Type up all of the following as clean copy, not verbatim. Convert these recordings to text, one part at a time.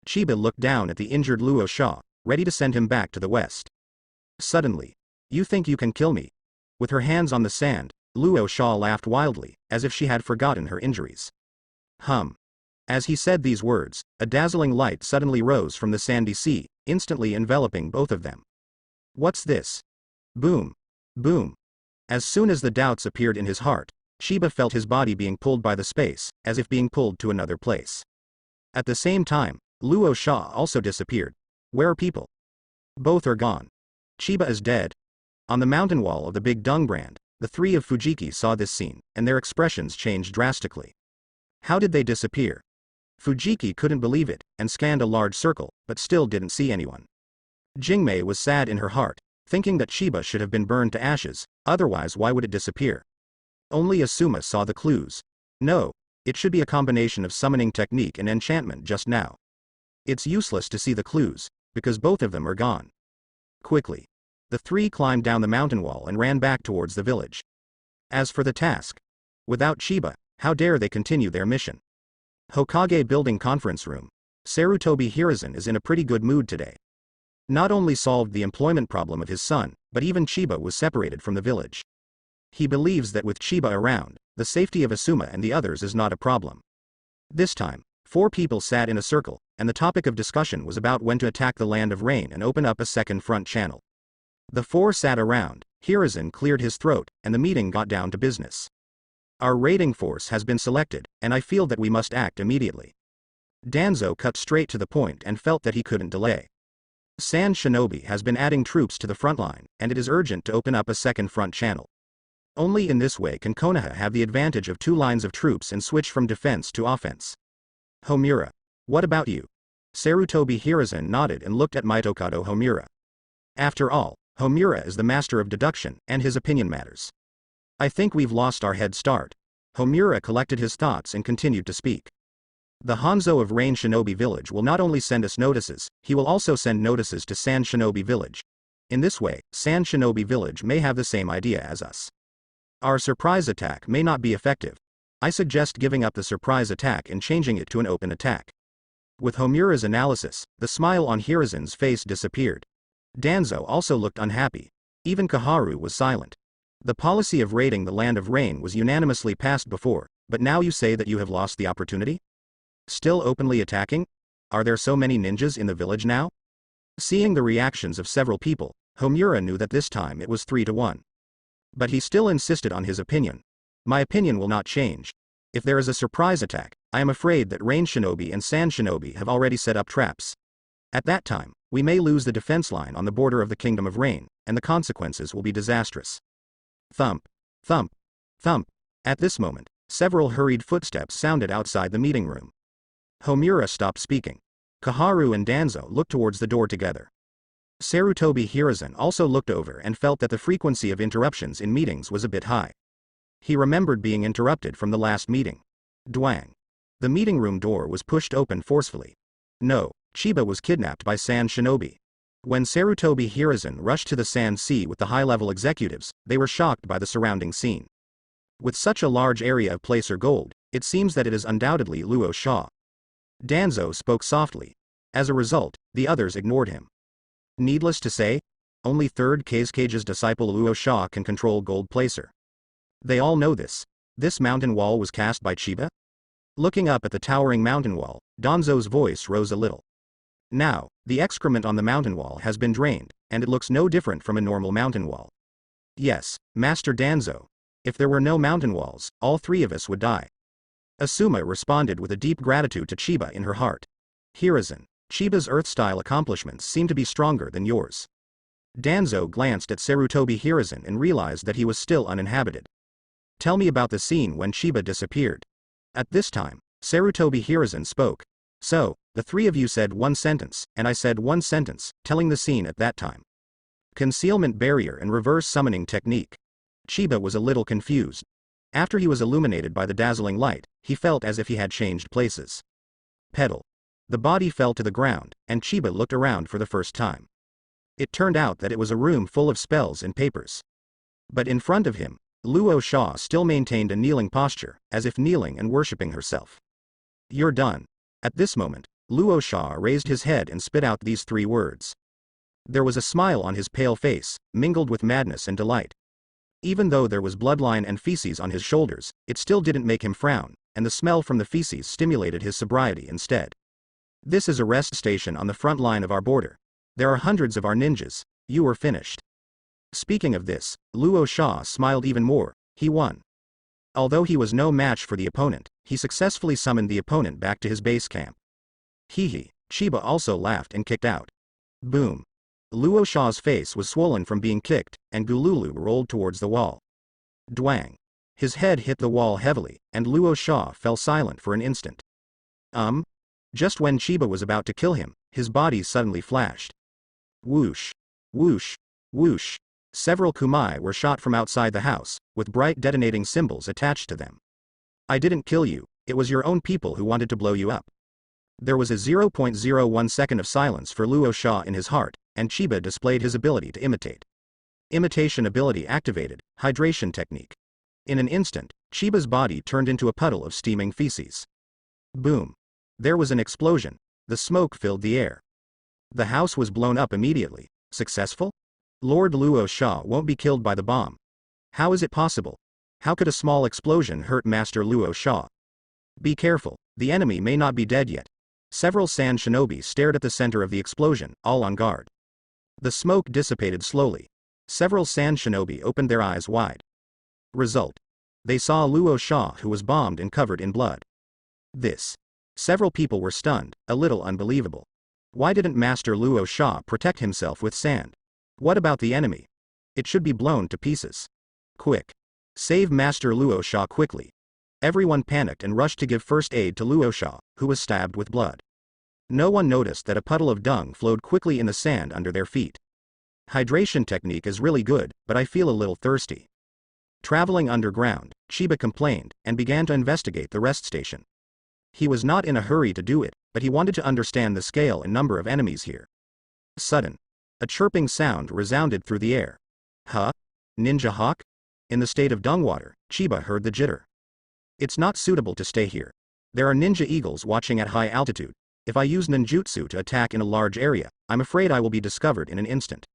Chiba looked down at the injured Luo Sha, ready to send him back to the west. Suddenly, "You think you can kill me?" With her hands on the sand, Luo Sha laughed wildly, as if she had forgotten her injuries. Hum. As he said these words, a dazzling light suddenly rose from the sandy sea, instantly enveloping both of them. What's this? Boom. Boom. As soon as the doubts appeared in his heart, Chiba felt his body being pulled by the space, as if being pulled to another place. At the same time, Luo Sha also disappeared. Where are people? Both are gone. Chiba is dead. On the mountain wall of the big Dung brand, the three of Fujiki saw this scene, and their expressions changed drastically. How did they disappear? Fujiki couldn't believe it, and scanned a large circle, but still didn't see anyone. Jingmei was sad in her heart, thinking that Chiba should have been burned to ashes, otherwise why would it disappear? Only Asuma saw the clues. No, it should be a combination of summoning technique and enchantment just now. It's useless to see the clues, because both of them are gone. Quickly, the three climbed down the mountain wall and ran back towards the village. As for the task, without Chiba, how dare they continue their mission? Hokage Building Conference Room. Sarutobi Hiruzen is in a pretty good mood today. Not only solved the employment problem of his son, but even Chiba was separated from the village. He believes that with Chiba around, the safety of Asuma and the others is not a problem. This time, 4 people sat in a circle, and the topic of discussion was about when to attack the Land of Rain and open up a second front channel. The 4 sat around, Hiruzen cleared his throat, and the meeting got down to business. Our raiding force has been selected, and I feel that we must act immediately. Danzo cut straight to the point and felt that he couldn't delay. Sand Shinobi has been adding troops to the front line, and it is urgent to open up a second front channel. Only in this way can Konoha have the advantage of 2 lines of troops and switch from defense to offense. Homura. What about you? Sarutobi Hiruzen nodded and looked at Mitokado Homura. After all, Homura is the master of deduction, and his opinion matters. I think we've lost our head start. Homura collected his thoughts and continued to speak. The Hanzo of Rain Shinobi Village will not only send us notices, he will also send notices to Sand Shinobi Village. In this way, Sand Shinobi Village may have the same idea as us. Our surprise attack may not be effective. I suggest giving up the surprise attack and changing it to an open attack. With Homura's analysis, the smile on Hiruzen's face disappeared. Danzo also looked unhappy. Even Kaharu was silent. The policy of raiding the Land of Rain was unanimously passed before, but now you say that you have lost the opportunity? Still openly attacking? Are there so many ninjas in the village now? Seeing the reactions of several people, Homura knew that this time it was 3-1. But he still insisted on his opinion. My opinion will not change. If there is a surprise attack, I am afraid that Rain Shinobi and Sand Shinobi have already set up traps. At that time, we may lose the defense line on the border of the Kingdom of Rain, and the consequences will be disastrous. Thump. Thump. Thump. At this moment, several hurried footsteps sounded outside the meeting room. Homura stopped speaking. Kaharu and Danzo looked towards the door together. Sarutobi Hiruzen also looked over and felt that the frequency of interruptions in meetings was a bit high. He remembered being interrupted from the last meeting. Dwang. The meeting room door was pushed open forcefully. No, Chiba was kidnapped by Sand Shinobi. When Sarutobi Hiruzen rushed to the Sand Sea with the high-level executives, they were shocked by the surrounding scene. With such a large area of placer gold, it seems that it is undoubtedly Luo Sha. Danzo spoke softly. As a result, the others ignored him. Needless to say, only 3rd Kage's disciple Luo Sha can control gold placer. They all know this. This mountain wall was cast by Chiba? Looking up at the towering mountain wall, Danzo's voice rose a little. Now, the excrement on the mountain wall has been drained, and it looks no different from a normal mountain wall. Yes, Master Danzo. If there were no mountain walls, all 3 of us would die. Asuma responded with a deep gratitude to Chiba in her heart. Hiruzen, Chiba's Earth-style accomplishments seem to be stronger than yours. Danzo glanced at Sarutobi Hiruzen and realized that he was still uninhabited. Tell me about the scene when Chiba disappeared. At this time, Sarutobi Hiruzen spoke. So, the 3 of you said 1 sentence, and I said 1 sentence, telling the scene at that time. Concealment barrier and reverse summoning technique. Chiba was a little confused. After he was illuminated by the dazzling light, he felt as if he had changed places. Pedal. The body fell to the ground, and Chiba looked around for the first time. It turned out that it was a room full of spells and papers. But in front of him, Luo Sha still maintained a kneeling posture, as if kneeling and worshipping herself. You're done. At this moment, Luo Sha raised his head and spit out these 3 words. There was a smile on his pale face, mingled with madness and delight. Even though there was bloodline and feces on his shoulders, it still didn't make him frown, and the smell from the feces stimulated his sobriety instead. This is a rest station on the front line of our border. There are hundreds of our ninjas. You were finished. Speaking of this, Luo Sha smiled even more. He won. Although he was no match for the opponent, he successfully summoned the opponent back to his base camp. Hee. Chiba also laughed and kicked out. Boom. Luo Sha's face was swollen from being kicked, and Gululu rolled towards the wall. Dwang. His head hit the wall heavily, and Luo Sha fell silent for an instant. Just when Chiba was about to kill him, his body suddenly flashed. Whoosh. Whoosh. Whoosh. Several kunai were shot from outside the house, with bright detonating symbols attached to them. I didn't kill you, it was your own people who wanted to blow you up. There was a 0.01 second of silence for Luo Sha in his heart, and Chiba displayed his ability to imitate. Imitation ability activated, hydration technique. In an instant, Chiba's body turned into a puddle of steaming feces. Boom. There was an explosion. The smoke filled the air. The house was blown up immediately. Successful? Lord Luo Sha won't be killed by the bomb. How is it possible? How could a small explosion hurt Master Luo Sha? Be careful, the enemy may not be dead yet. Several sand shinobi stared at the center of the explosion, all on guard. The smoke dissipated slowly. Several sand shinobi opened their eyes wide. Result. They saw Luo Sha who was bombed and covered in blood. This. Several people were stunned, a little unbelievable. Why didn't Master Luo Sha protect himself with sand? What about the enemy? It should be blown to pieces. Quick. Save Master Luo Sha quickly. Everyone panicked and rushed to give first aid to Luo Sha, who was stabbed with blood. No one noticed that a puddle of dung flowed quickly in the sand under their feet. Hydration technique is really good, but I feel a little thirsty. Traveling underground, Chiba complained, and began to investigate the rest station. He was not in a hurry to do it, but he wanted to understand the scale and number of enemies here. Sudden. A chirping sound resounded through the air. Huh? Ninja hawk? In the state of dung water, Chiba heard the jitter. It's not suitable to stay here. There are ninja eagles watching at high altitude. If I use ninjutsu to attack in a large area, I'm afraid I will be discovered in an instant.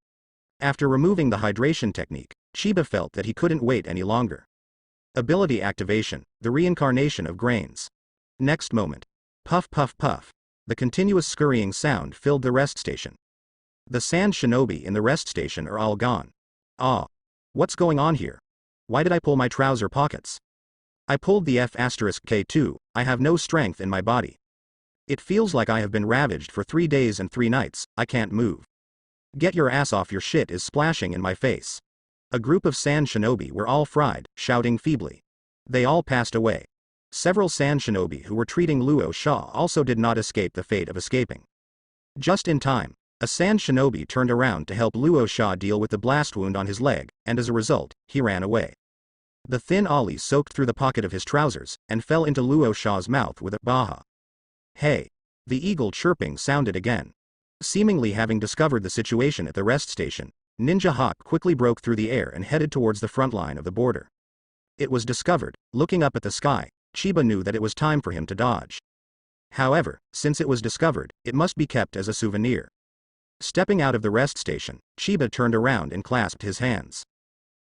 After removing the hydration technique, Chiba felt that he couldn't wait any longer. Ability activation, the reincarnation of grains. Next moment. Puff puff puff. The continuous scurrying sound filled the rest station. The sand shinobi in the rest station are all gone. Ah. What's going on here? Why did I pull my trouser pockets? I pulled the F*K2, I have no strength in my body. It feels like I have been ravaged for 3 days and 3 nights, I can't move. Get your ass off, your shit is splashing in my face. A group of sand shinobi were all fried, shouting feebly. They all passed away. Several sand shinobi who were treating Luo Sha also did not escape the fate of escaping. Just in time, a sand shinobi turned around to help Luo Sha deal with the blast wound on his leg, and as a result, he ran away. The thin ollie soaked through the pocket of his trousers, and fell into Luo Sha's mouth with a baha. Hey! The eagle chirping sounded again. Seemingly having discovered the situation at the rest station, Ninja Hawk quickly broke through the air and headed towards the front line of the border. It was discovered. Looking up at the sky, Chiba knew that it was time for him to dodge. However, since it was discovered, it must be kept as a souvenir. Stepping out of the rest station, Chiba turned around and clasped his hands.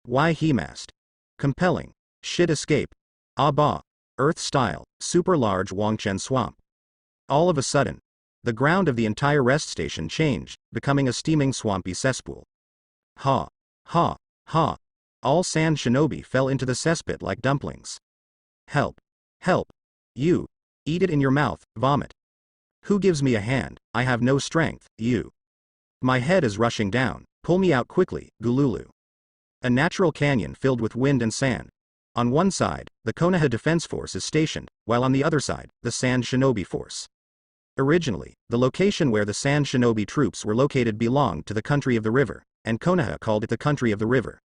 Why he mast? Compelling. Shit escape. Ah bah. Earth style, super large Wangchen swamp. All of a sudden, the ground of the entire rest station changed, becoming a steaming swampy cesspool. Ha. Ha. Ha. All sand shinobi fell into the cesspit like dumplings. Help. Help. You. Eat it in your mouth, vomit. Who gives me a hand? I have no strength, you. My head is rushing down, pull me out quickly, Gululu. A natural canyon filled with wind and sand. On one side, the Konoha Defense Force is stationed, while on the other side, the Sand Shinobi Force. Originally, the location where the Sand Shinobi troops were located belonged to the country of the river, and Konoha called it the country of the river.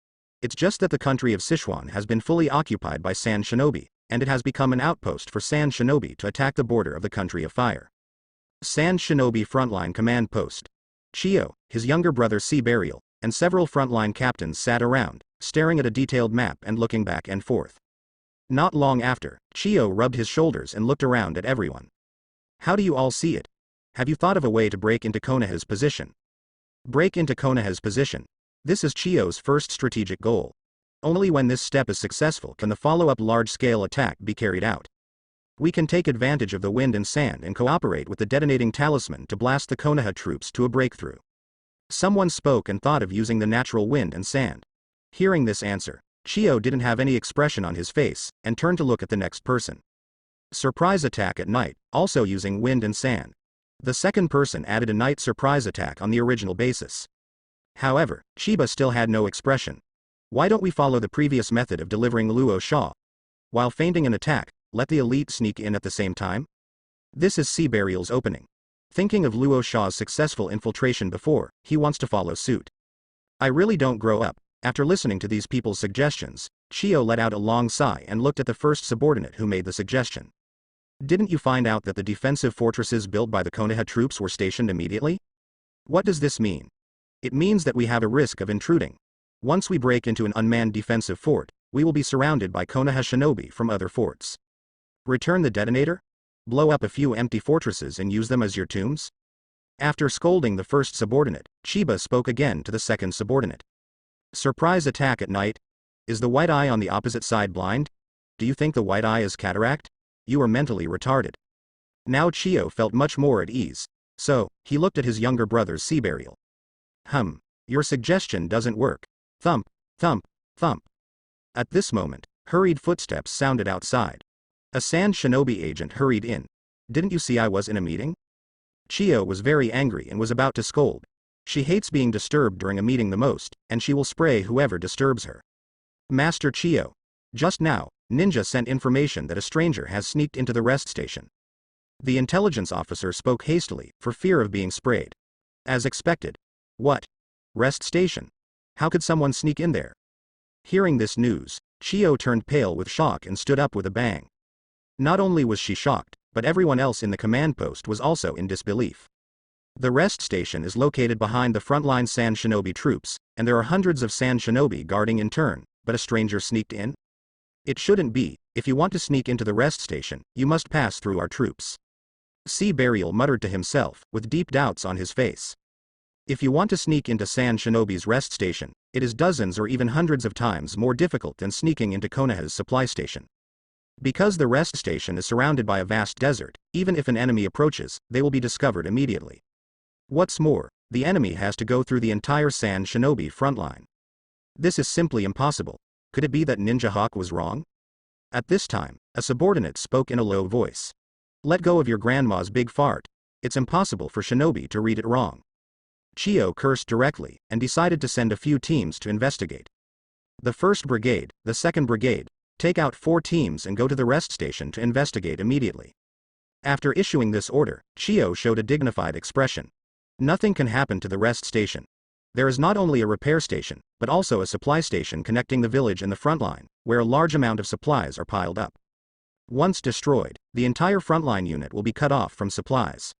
It's just that the country of Sichuan has been fully occupied by Sand Shinobi, and it has become an outpost for Sand Shinobi to attack the border of the country of fire. Sand Shinobi Frontline Command Post. Chio, his younger brother Sea Burial, and several frontline captains sat around, staring at a detailed map and looking back and forth. Not long after, Chio rubbed his shoulders and looked around at everyone. How do you all see it? Have you thought of a way to break into Konoha's position? Break into Konoha's position. This is Chiyo's first strategic goal. Only when this step is successful can the follow-up large-scale attack be carried out. We can take advantage of the wind and sand and cooperate with the detonating talisman to blast the Konoha troops to a breakthrough. Someone spoke and thought of using the natural wind and sand. Hearing this answer, Chiyo didn't have any expression on his face, and turned to look at the next person. Surprise attack at night, also using wind and sand. The second person added a night surprise attack on the original basis. However, Chiba still had no expression. Why don't we follow the previous method of delivering Luo Sha? While feinting an attack, let the elite sneak in at the same time? This is Sea Burial's opening. Thinking of Luo Sha's successful infiltration before, he wants to follow suit. I really don't grow up. After listening to these people's suggestions, Chiyo let out a long sigh and looked at the first subordinate who made the suggestion. Didn't you find out that the defensive fortresses built by the Konoha troops were stationed immediately? What does this mean? It means that we have a risk of intruding. Once we break into an unmanned defensive fort, we will be surrounded by Konoha shinobi from other forts. Return the detonator? Blow up a few empty fortresses and use them as your tombs? After scolding the first subordinate, Chiba spoke again to the second subordinate. Surprise attack at night? Is the white eye on the opposite side blind? Do you think the white eye is cataract? You are mentally retarded. Now Chiyo felt much more at ease, so, he looked at his younger brother's Sea Burial. Your suggestion doesn't work. Thump, thump, thump. At this moment, hurried footsteps sounded outside. A sand shinobi agent hurried in. Didn't you see I was in a meeting? Chiyo was very angry and was about to scold. She hates being disturbed during a meeting the most, and she will spray whoever disturbs her. Master Chiyo. Just now, Ninja sent information that a stranger has sneaked into the rest station. The intelligence officer spoke hastily, for fear of being sprayed. As expected. What? Rest station? How could someone sneak in there? Hearing this news, Chiyo turned pale with shock and stood up with a bang. Not only was she shocked, but everyone else in the command post was also in disbelief. The rest station is located behind the frontline sand shinobi troops, and there are hundreds of sand shinobi guarding in turn, but a stranger sneaked in? It shouldn't be. If you want to sneak into the rest station, you must pass through our troops. Sea Burial muttered to himself, with deep doubts on his face. If you want to sneak into Sand Shinobi's rest station, it is dozens or even hundreds of times more difficult than sneaking into Konoha's supply station. Because the rest station is surrounded by a vast desert, even if an enemy approaches, they will be discovered immediately. What's more, the enemy has to go through the entire Sand Shinobi frontline. This is simply impossible. Could it be that Ninja Hawk was wrong? At this time, a subordinate spoke in a low voice. Let go of your grandma's big fart. It's impossible for Shinobi to read it wrong. Chiyo cursed directly, and decided to send a few teams to investigate. The 1st Brigade, the 2nd Brigade, take out 4 teams and go to the rest station to investigate immediately. After issuing this order, Chiyo showed a dignified expression. Nothing can happen to the rest station. There is not only a repair station, but also a supply station connecting the village and the front line, where a large amount of supplies are piled up. Once destroyed, the entire frontline unit will be cut off from supplies.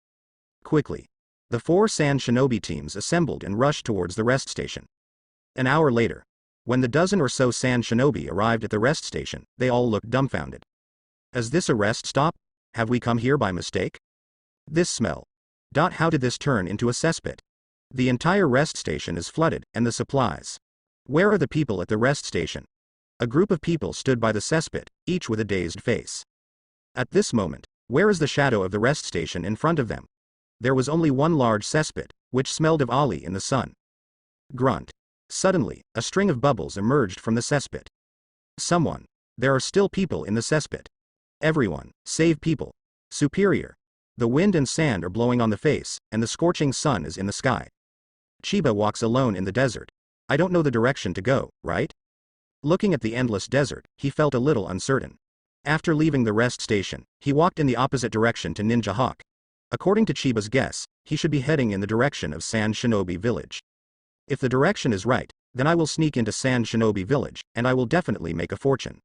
Quickly, the 4 Sand Shinobi teams assembled and rushed towards the rest station. An hour later, when the dozen or so Sand Shinobi arrived at the rest station, they all looked dumbfounded. Is this a rest stop? Have we come here by mistake? This smell. How did this turn into a cesspit? The entire rest station is flooded, and the supplies. Where are the people at the rest station? A group of people stood by the cesspit, each with a dazed face. At this moment, where is the shadow of the rest station in front of them? There was only one large cesspit, which smelled of Ali in the sun. Grunt. Suddenly, a string of bubbles emerged from the cesspit. Someone. There are still people in the cesspit. Everyone, save people. Superior. The wind and sand are blowing on the face, and the scorching sun is in the sky. Chiba walks alone in the desert. I don't know the direction to go, right? Looking at the endless desert, he felt a little uncertain. After leaving the rest station, he walked in the opposite direction to Ninja Hawk. According to Chiba's guess, he should be heading in the direction of Sand Shinobi Village. If the direction is right, then I will sneak into Sand Shinobi Village, and I will definitely make a fortune.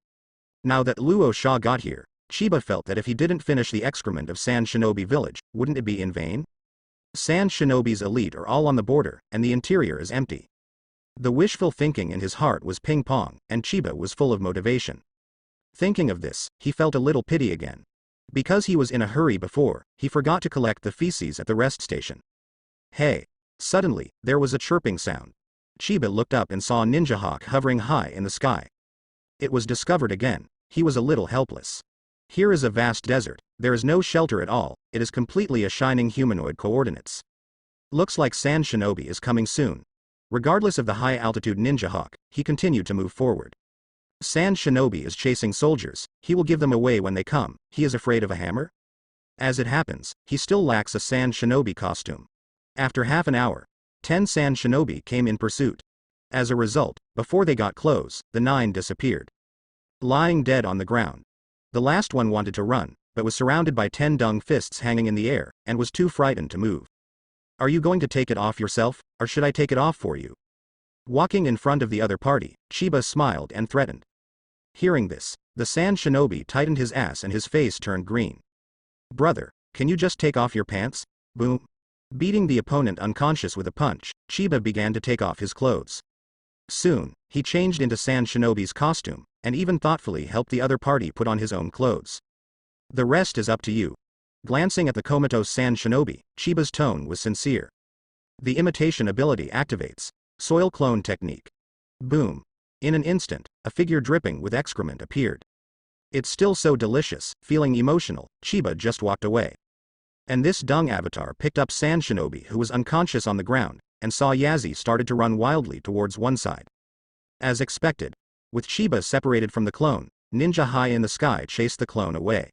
Now that Luo Sha got here, Chiba felt that if he didn't finish the excrement of Sand Shinobi Village, wouldn't it be in vain? Sand Shinobi's elite are all on the border, and the interior is empty. The wishful thinking in his heart was ping-pong, and Chiba was full of motivation. Thinking of this, he felt a little pity again. Because he was in a hurry before, he forgot to collect the feces at the rest station. Hey! Suddenly, there was a chirping sound. Chiba looked up and saw Ninja Hawk hovering high in the sky. It was discovered again. He was a little helpless. Here is a vast desert, there is no shelter at all, it is completely a shining humanoid coordinates. Looks like Sand Shinobi is coming soon. Regardless of the high-altitude Ninja Hawk, he continued to move forward. Sand Shinobi is chasing soldiers, he will give them away when they come, he is afraid of a hammer? As it happens, he still lacks a Sand Shinobi costume. After half an hour, 10 Sand Shinobi came in pursuit. As a result, before they got close, the 9 disappeared. Lying dead on the ground. The last one wanted to run, but was surrounded by 10 dung fists hanging in the air, and was too frightened to move. Are you going to take it off yourself, or should I take it off for you? Walking in front of the other party, Chiba smiled and threatened. Hearing this, the Sand Shinobi tightened his ass and his face turned green. Brother, can you just take off your pants? Boom. Beating the opponent unconscious with a punch, Chiba began to take off his clothes. Soon, he changed into Sand Shinobi's costume, and even thoughtfully helped the other party put on his own clothes. The rest is up to you. Glancing at the comatose Sand Shinobi, Chiba's tone was sincere. The imitation ability activates. Soil clone technique. Boom. In an instant, a figure dripping with excrement appeared. It's still so delicious, feeling emotional, Chiba just walked away. And this dung avatar picked up Sand Shinobi who was unconscious on the ground, and saw Yazi started to run wildly towards one side. As expected, with Chiba separated from the clone, Ninja high in the sky chased the clone away.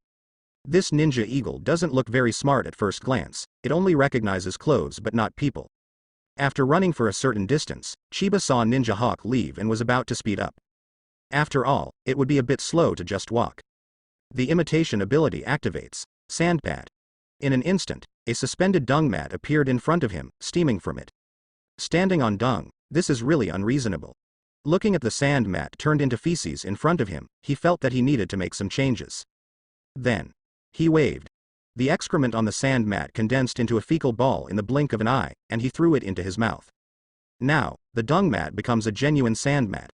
This ninja eagle doesn't look very smart at first glance, it only recognizes clothes but not people. After running for a certain distance, Chiba saw Ninja Hawk leave and was about to speed up. After all, it would be a bit slow to just walk. The imitation ability activates. Sandpad. In an instant, a suspended dung mat appeared in front of him, steaming from it. Standing on dung, this is really unreasonable. Looking at the sand mat turned into feces in front of him, he felt that he needed to make some changes. Then, he waved. The excrement on the sand mat condensed into a fecal ball in the blink of an eye, and he threw it into his mouth. Now, the dung mat becomes a genuine sand mat.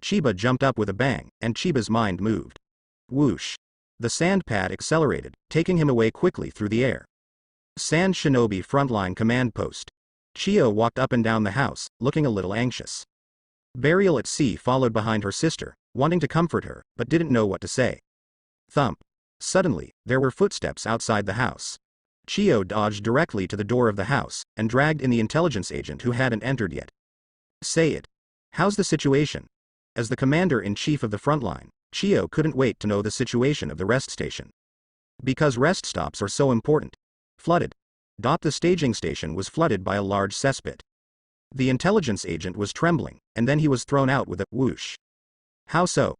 Chiba jumped up with a bang, and Chiba's mind moved. Whoosh. The sand pad accelerated, taking him away quickly through the air. Sand Shinobi Frontline Command Post. Chio walked up and down the house, looking a little anxious. Burial at sea followed behind her sister, wanting to comfort her, but didn't know what to say. Thump. Suddenly, there were footsteps outside the house. Chio dodged directly to the door of the house, and dragged in the intelligence agent who hadn't entered yet. Say it. How's the situation? As the commander-in-chief of the front line, Chio couldn't wait to know the situation of the rest station. Because rest stops are so important. Flooded. The staging station was flooded by a large cesspit. The intelligence agent was trembling, and then he was thrown out with a whoosh. How so?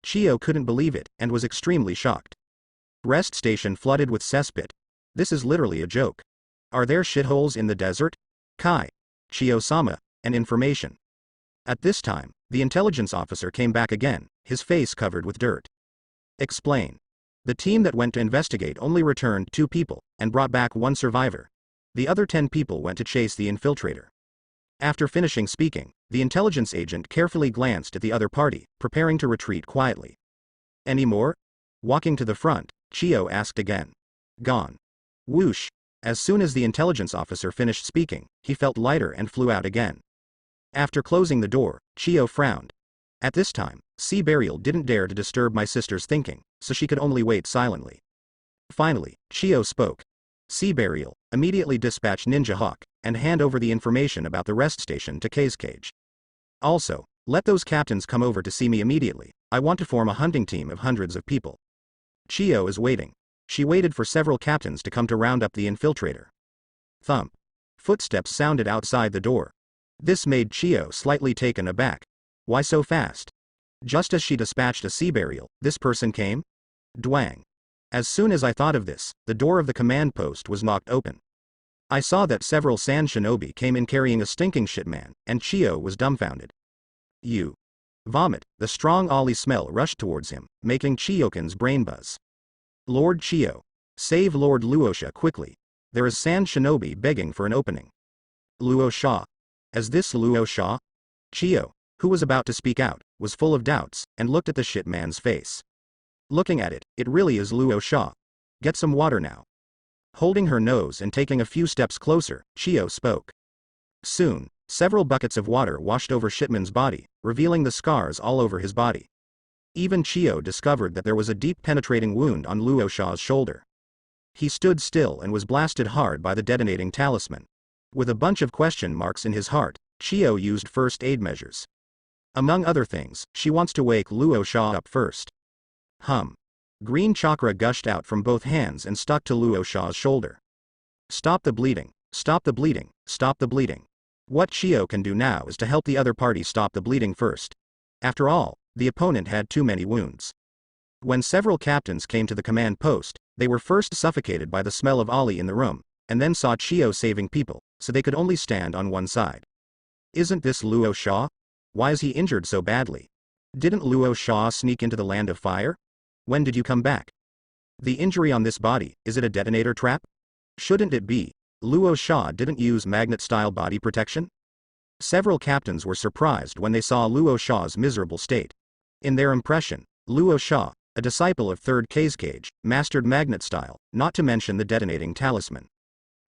Chio couldn't believe it, and was extremely shocked. Rest station flooded with cesspit. This is literally a joke. Are there shitholes in the desert? Kai. Chio-sama, and information. At this time, the intelligence officer came back again, his face covered with dirt. Explain. The team that went to investigate only returned 2 people, and brought back 1 survivor. The other 10 people went to chase the infiltrator. After finishing speaking, the intelligence agent carefully glanced at the other party, preparing to retreat quietly. Any more? Walking to the front, Chio asked again. Gone. Whoosh. As soon as the intelligence officer finished speaking, he felt lighter and flew out again. After closing the door, Chio frowned. At this time, Sea Burial didn't dare to disturb my sister's thinking, so she could only wait silently. Finally, Chio spoke. Sea Burial, immediately dispatch Ninja Hawk, and hand over the information about the rest station to K's Cage. Also, let those captains come over to see me immediately, I want to form a hunting team of hundreds of people. Chio is waiting. She waited for several captains to come to round up the infiltrator. Thump. Footsteps sounded outside the door. This made Chio slightly taken aback. Why so fast? Just as she dispatched a Sea Burial, this person came? Dwang. As soon as I thought of this, the door of the command post was knocked open. I saw that several Sand Shinobi came in carrying a stinking shit man, and Chio was dumbfounded. You. Vomit. The strong Ollie smell rushed towards him, making Chiokin's brain buzz. Lord Chio. Save Lord Luosha quickly. There is Sand Shinobi begging for an opening. Luosha. Is this Luosha? Chio, who was about to speak out, was full of doubts, and looked at the shit man's face. Looking at it, it really is Luosha. Get some water now. Holding her nose and taking a few steps closer, Chio spoke. Soon, several buckets of water washed over Shipman's body, revealing the scars all over his body. Even Chio discovered that there was a deep penetrating wound on Luo Sha's shoulder. He stood still and was blasted hard by the detonating talisman. With a bunch of question marks in his heart, Chio used first aid measures. Among other things, she wants to wake Luo Sha up first. Green chakra gushed out from both hands and stuck to Luo Sha's shoulder. Stop the bleeding, stop the bleeding, stop the bleeding. What Chio can do now is to help the other party stop the bleeding first. After all, the opponent had too many wounds. When several captains came to the command post, they were first suffocated by the smell of Ali in the room, and then saw Chio saving people, so they could only stand on one side. Isn't this Luo Sha? Why is he injured so badly? Didn't Luo Sha sneak into the land of fire? When did you come back? The injury on this body, is it a detonator trap? Shouldn't it be? Luo Sha didn't use magnet-style body protection? Several captains were surprised when they saw Luo Sha's miserable state. In their impression, Luo Sha, a disciple of 3rd Kage, mastered magnet style, not to mention the detonating talisman.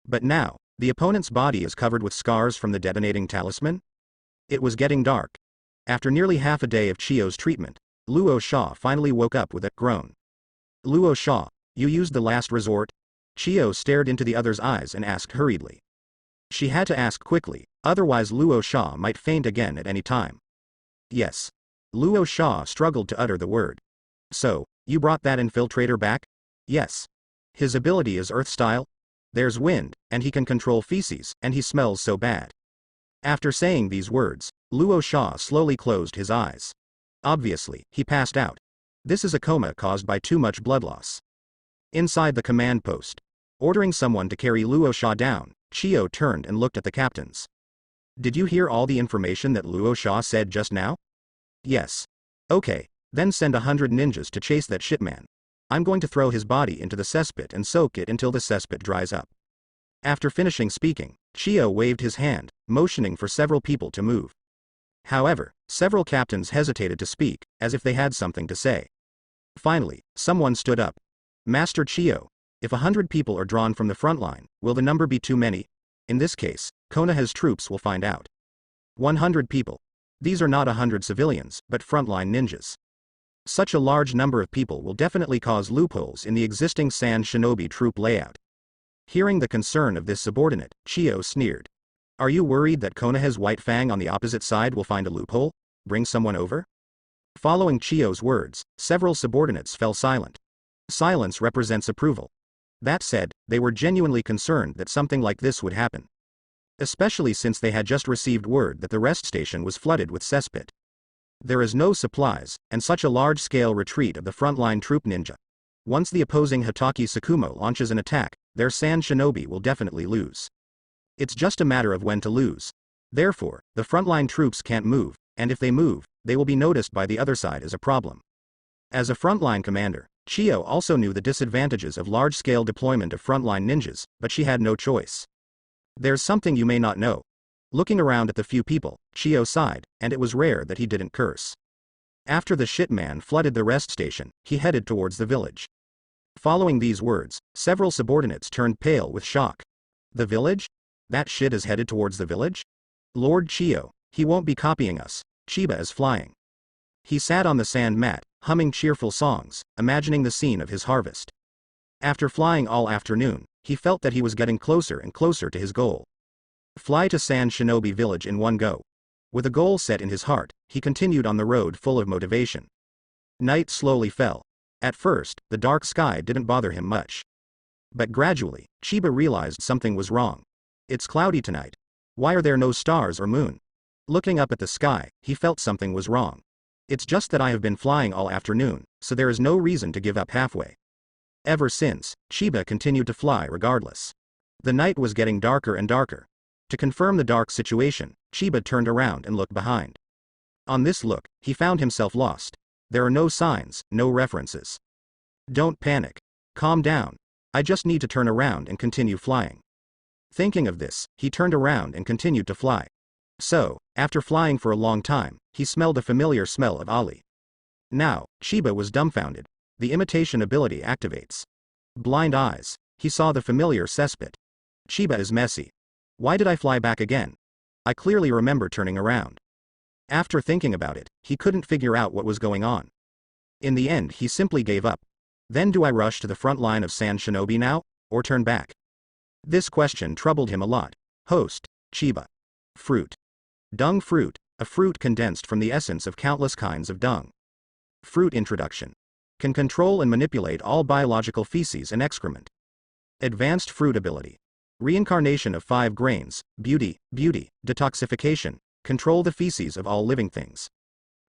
But now, the opponent's body is covered with scars from the detonating talisman? It was getting dark. After nearly half a day of Chio's treatment, Luo Sha finally woke up with a groan. Luo Sha, you used the last resort? Chio stared into the other's eyes and asked hurriedly. She had to ask quickly, otherwise Luo Sha might faint again at any time. Yes. Luo Sha struggled to utter the word. So, you brought that infiltrator back? Yes. His ability is earth style? There's wind, and he can control feces, and he smells so bad. After saying these words, Luo Sha slowly closed his eyes. Obviously, he passed out. This is a coma caused by too much blood loss. Inside the command post, ordering someone to carry Luo Sha down, Chio turned and looked at the captains. Did you hear all the information that Luo Sha said just now? Yes. Okay, then send 100 ninjas to chase that shipman. I'm going to throw his body into the cesspit and soak it until the cesspit dries up. After finishing speaking, Chio waved his hand, motioning for several people to move. However, several captains hesitated to speak, as if they had something to say. Finally, someone stood up. Master Chio, if 100 people are drawn from the front line, will the number be too many? In this case, Konoha's troops will find out. 100 people. These are not 100 civilians, but frontline ninjas. Such a large number of people will definitely cause loopholes in the existing Sand Shinobi troop layout. Hearing the concern of this subordinate, Chio sneered. Are you worried that Konoha's White Fang on the opposite side will find a loophole? Bring someone over? Following Chio's words, several subordinates fell silent. Silence represents approval. That said, they were genuinely concerned that something like this would happen. Especially since they had just received word that the rest station was flooded with cesspit. There is no supplies, and such a large-scale retreat of the frontline troop ninja. Once the opposing Hitaki Sakumo launches an attack, their Sand Shinobi will definitely lose. It's just a matter of when to lose. Therefore, the frontline troops can't move, and if they move, they will be noticed by the other side as a problem. As a frontline commander, Chio also knew the disadvantages of large-scale deployment of frontline ninjas, but she had no choice. There's something you may not know. Looking around at the few people, Chio sighed, and it was rare that he didn't curse. After the shitman flooded the rest station, he headed towards the village. Following these words, several subordinates turned pale with shock. The village? That shit is headed towards the village? Lord Chio, he won't be copying us. Chiba is flying. He sat on the sand mat, humming cheerful songs, imagining the scene of his harvest. After flying all afternoon, he felt that he was getting closer and closer to his goal. Fly to Sand Shinobi Village in one go. With a goal set in his heart, he continued on the road full of motivation. Night slowly fell. At first, the dark sky didn't bother him much. But gradually, Chiba realized something was wrong. It's cloudy tonight. Why are there no stars or moon? Looking up at the sky, he felt something was wrong. It's just that I have been flying all afternoon, so there is no reason to give up halfway. Ever since, Chiba continued to fly regardless. The night was getting darker and darker. To confirm the dark situation, Chiba turned around and looked behind. On this look, he found himself lost. There are no signs, no references. Don't panic. Calm down. I just need to turn around and continue flying. Thinking of this, he turned around and continued to fly. So, after flying for a long time, he smelled a familiar smell of Ali. Now, Chiba was dumbfounded. The imitation ability activates. Blind eyes. He saw the familiar cesspit. Chiba is messy. Why did I fly back again? I clearly remember turning around. After thinking about it, he couldn't figure out what was going on. In the end, he simply gave up. Then do I rush to the front line of Sand Shinobi now, or turn back? This question troubled him a lot. Host, Chiba. Fruit. Dung fruit, a fruit condensed from the essence of countless kinds of dung. Fruit introduction. Can control and manipulate all biological feces and excrement. Advanced fruit ability. Reincarnation of 5 grains, beauty, detoxification, control the feces of all living things.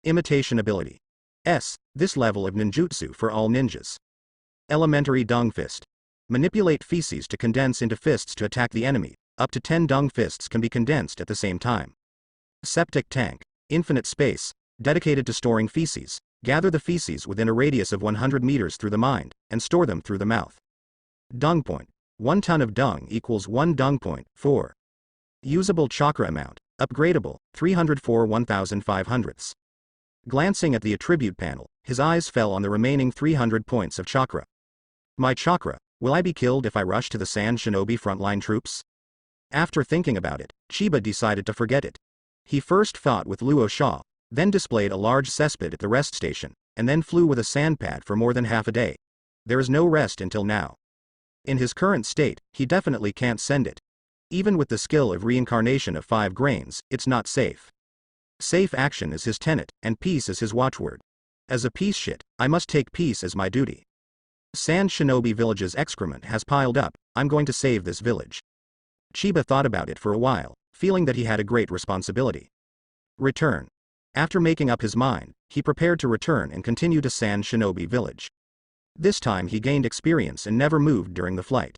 Imitation ability. This level of ninjutsu for all ninjas. Elementary dung fist. Manipulate feces to condense into fists to attack the enemy, up to 10 dung fists can be condensed at the same time. Septic tank. Infinite space, dedicated to storing feces. Gather the feces within a radius of 100 meters through the mind, and store them through the mouth. Dung point. 1 ton of dung equals 1 dung point, 4. Usable chakra amount, upgradable, 304 1,500ths. Glancing at the attribute panel, his eyes fell on the remaining 300 points of chakra. My chakra, will I be killed if I rush to the Sand Shinobi frontline troops? After thinking about it, Chiba decided to forget it. He first fought with Luo Sha, then displayed a large cesspit at the rest station, and then flew with a sand pad for more than half a day. There is no rest until now. In his current state, he definitely can't send it. Even with the skill of reincarnation of 5 grains, it's not safe. Safe action is his tenet, and peace is his watchword. As a peace shit, I must take peace as my duty. Sand Shinobi village's excrement has piled up, I'm going to save this village. Chiba thought about it for a while, feeling that he had a great responsibility. Return. After making up his mind, he prepared to return and continue to Sand Shinobi village. This time he gained experience and never moved during the flight.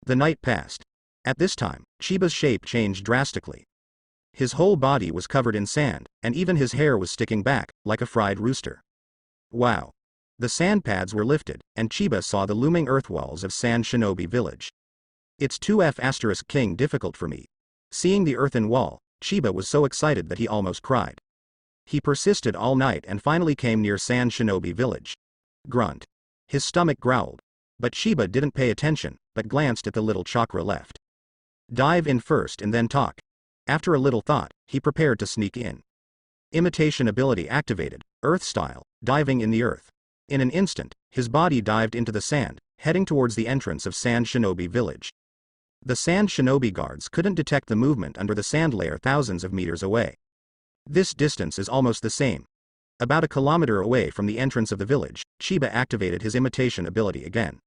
The night passed. At this time, Chiba's shape changed drastically. His whole body was covered in sand, and even his hair was sticking back, like a fried rooster. Wow. The sand pads were lifted, and Chiba saw the looming earth walls of Sand Shinobi village. It's 2F** king difficult for me. Seeing the earthen wall, Chiba was so excited that he almost cried. He persisted all night and finally came near Sand Shinobi village. Grunt. His stomach growled. But Chiba didn't pay attention, but glanced at the little chakra left. Dive in first and then talk. After a little thought, he prepared to sneak in. Imitation ability activated, Earth style, diving in the earth. In an instant, his body dived into the sand, heading towards the entrance of Sand Shinobi village. The Sand Shinobi guards couldn't detect the movement under the sand layer thousands of meters away. This distance is almost the same. About a kilometer away from the entrance of the village, Chiba activated his imitation ability again.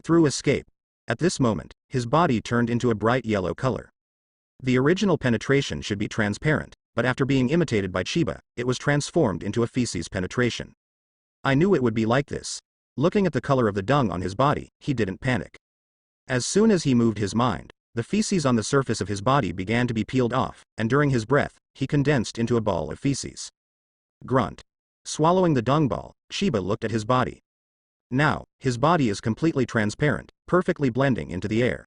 Through escape. At this moment, his body turned into a bright yellow color. The original penetration should be transparent, but after being imitated by Chiba, it was transformed into a feces penetration. I knew it would be like this. Looking at the color of the dung on his body, he didn't panic. As soon as he moved his mind, the feces on the surface of his body began to be peeled off, and during his breath, he condensed into a ball of feces. Grunt. Swallowing the dung ball, Chiba looked at his body. Now, his body is completely transparent, perfectly blending into the air.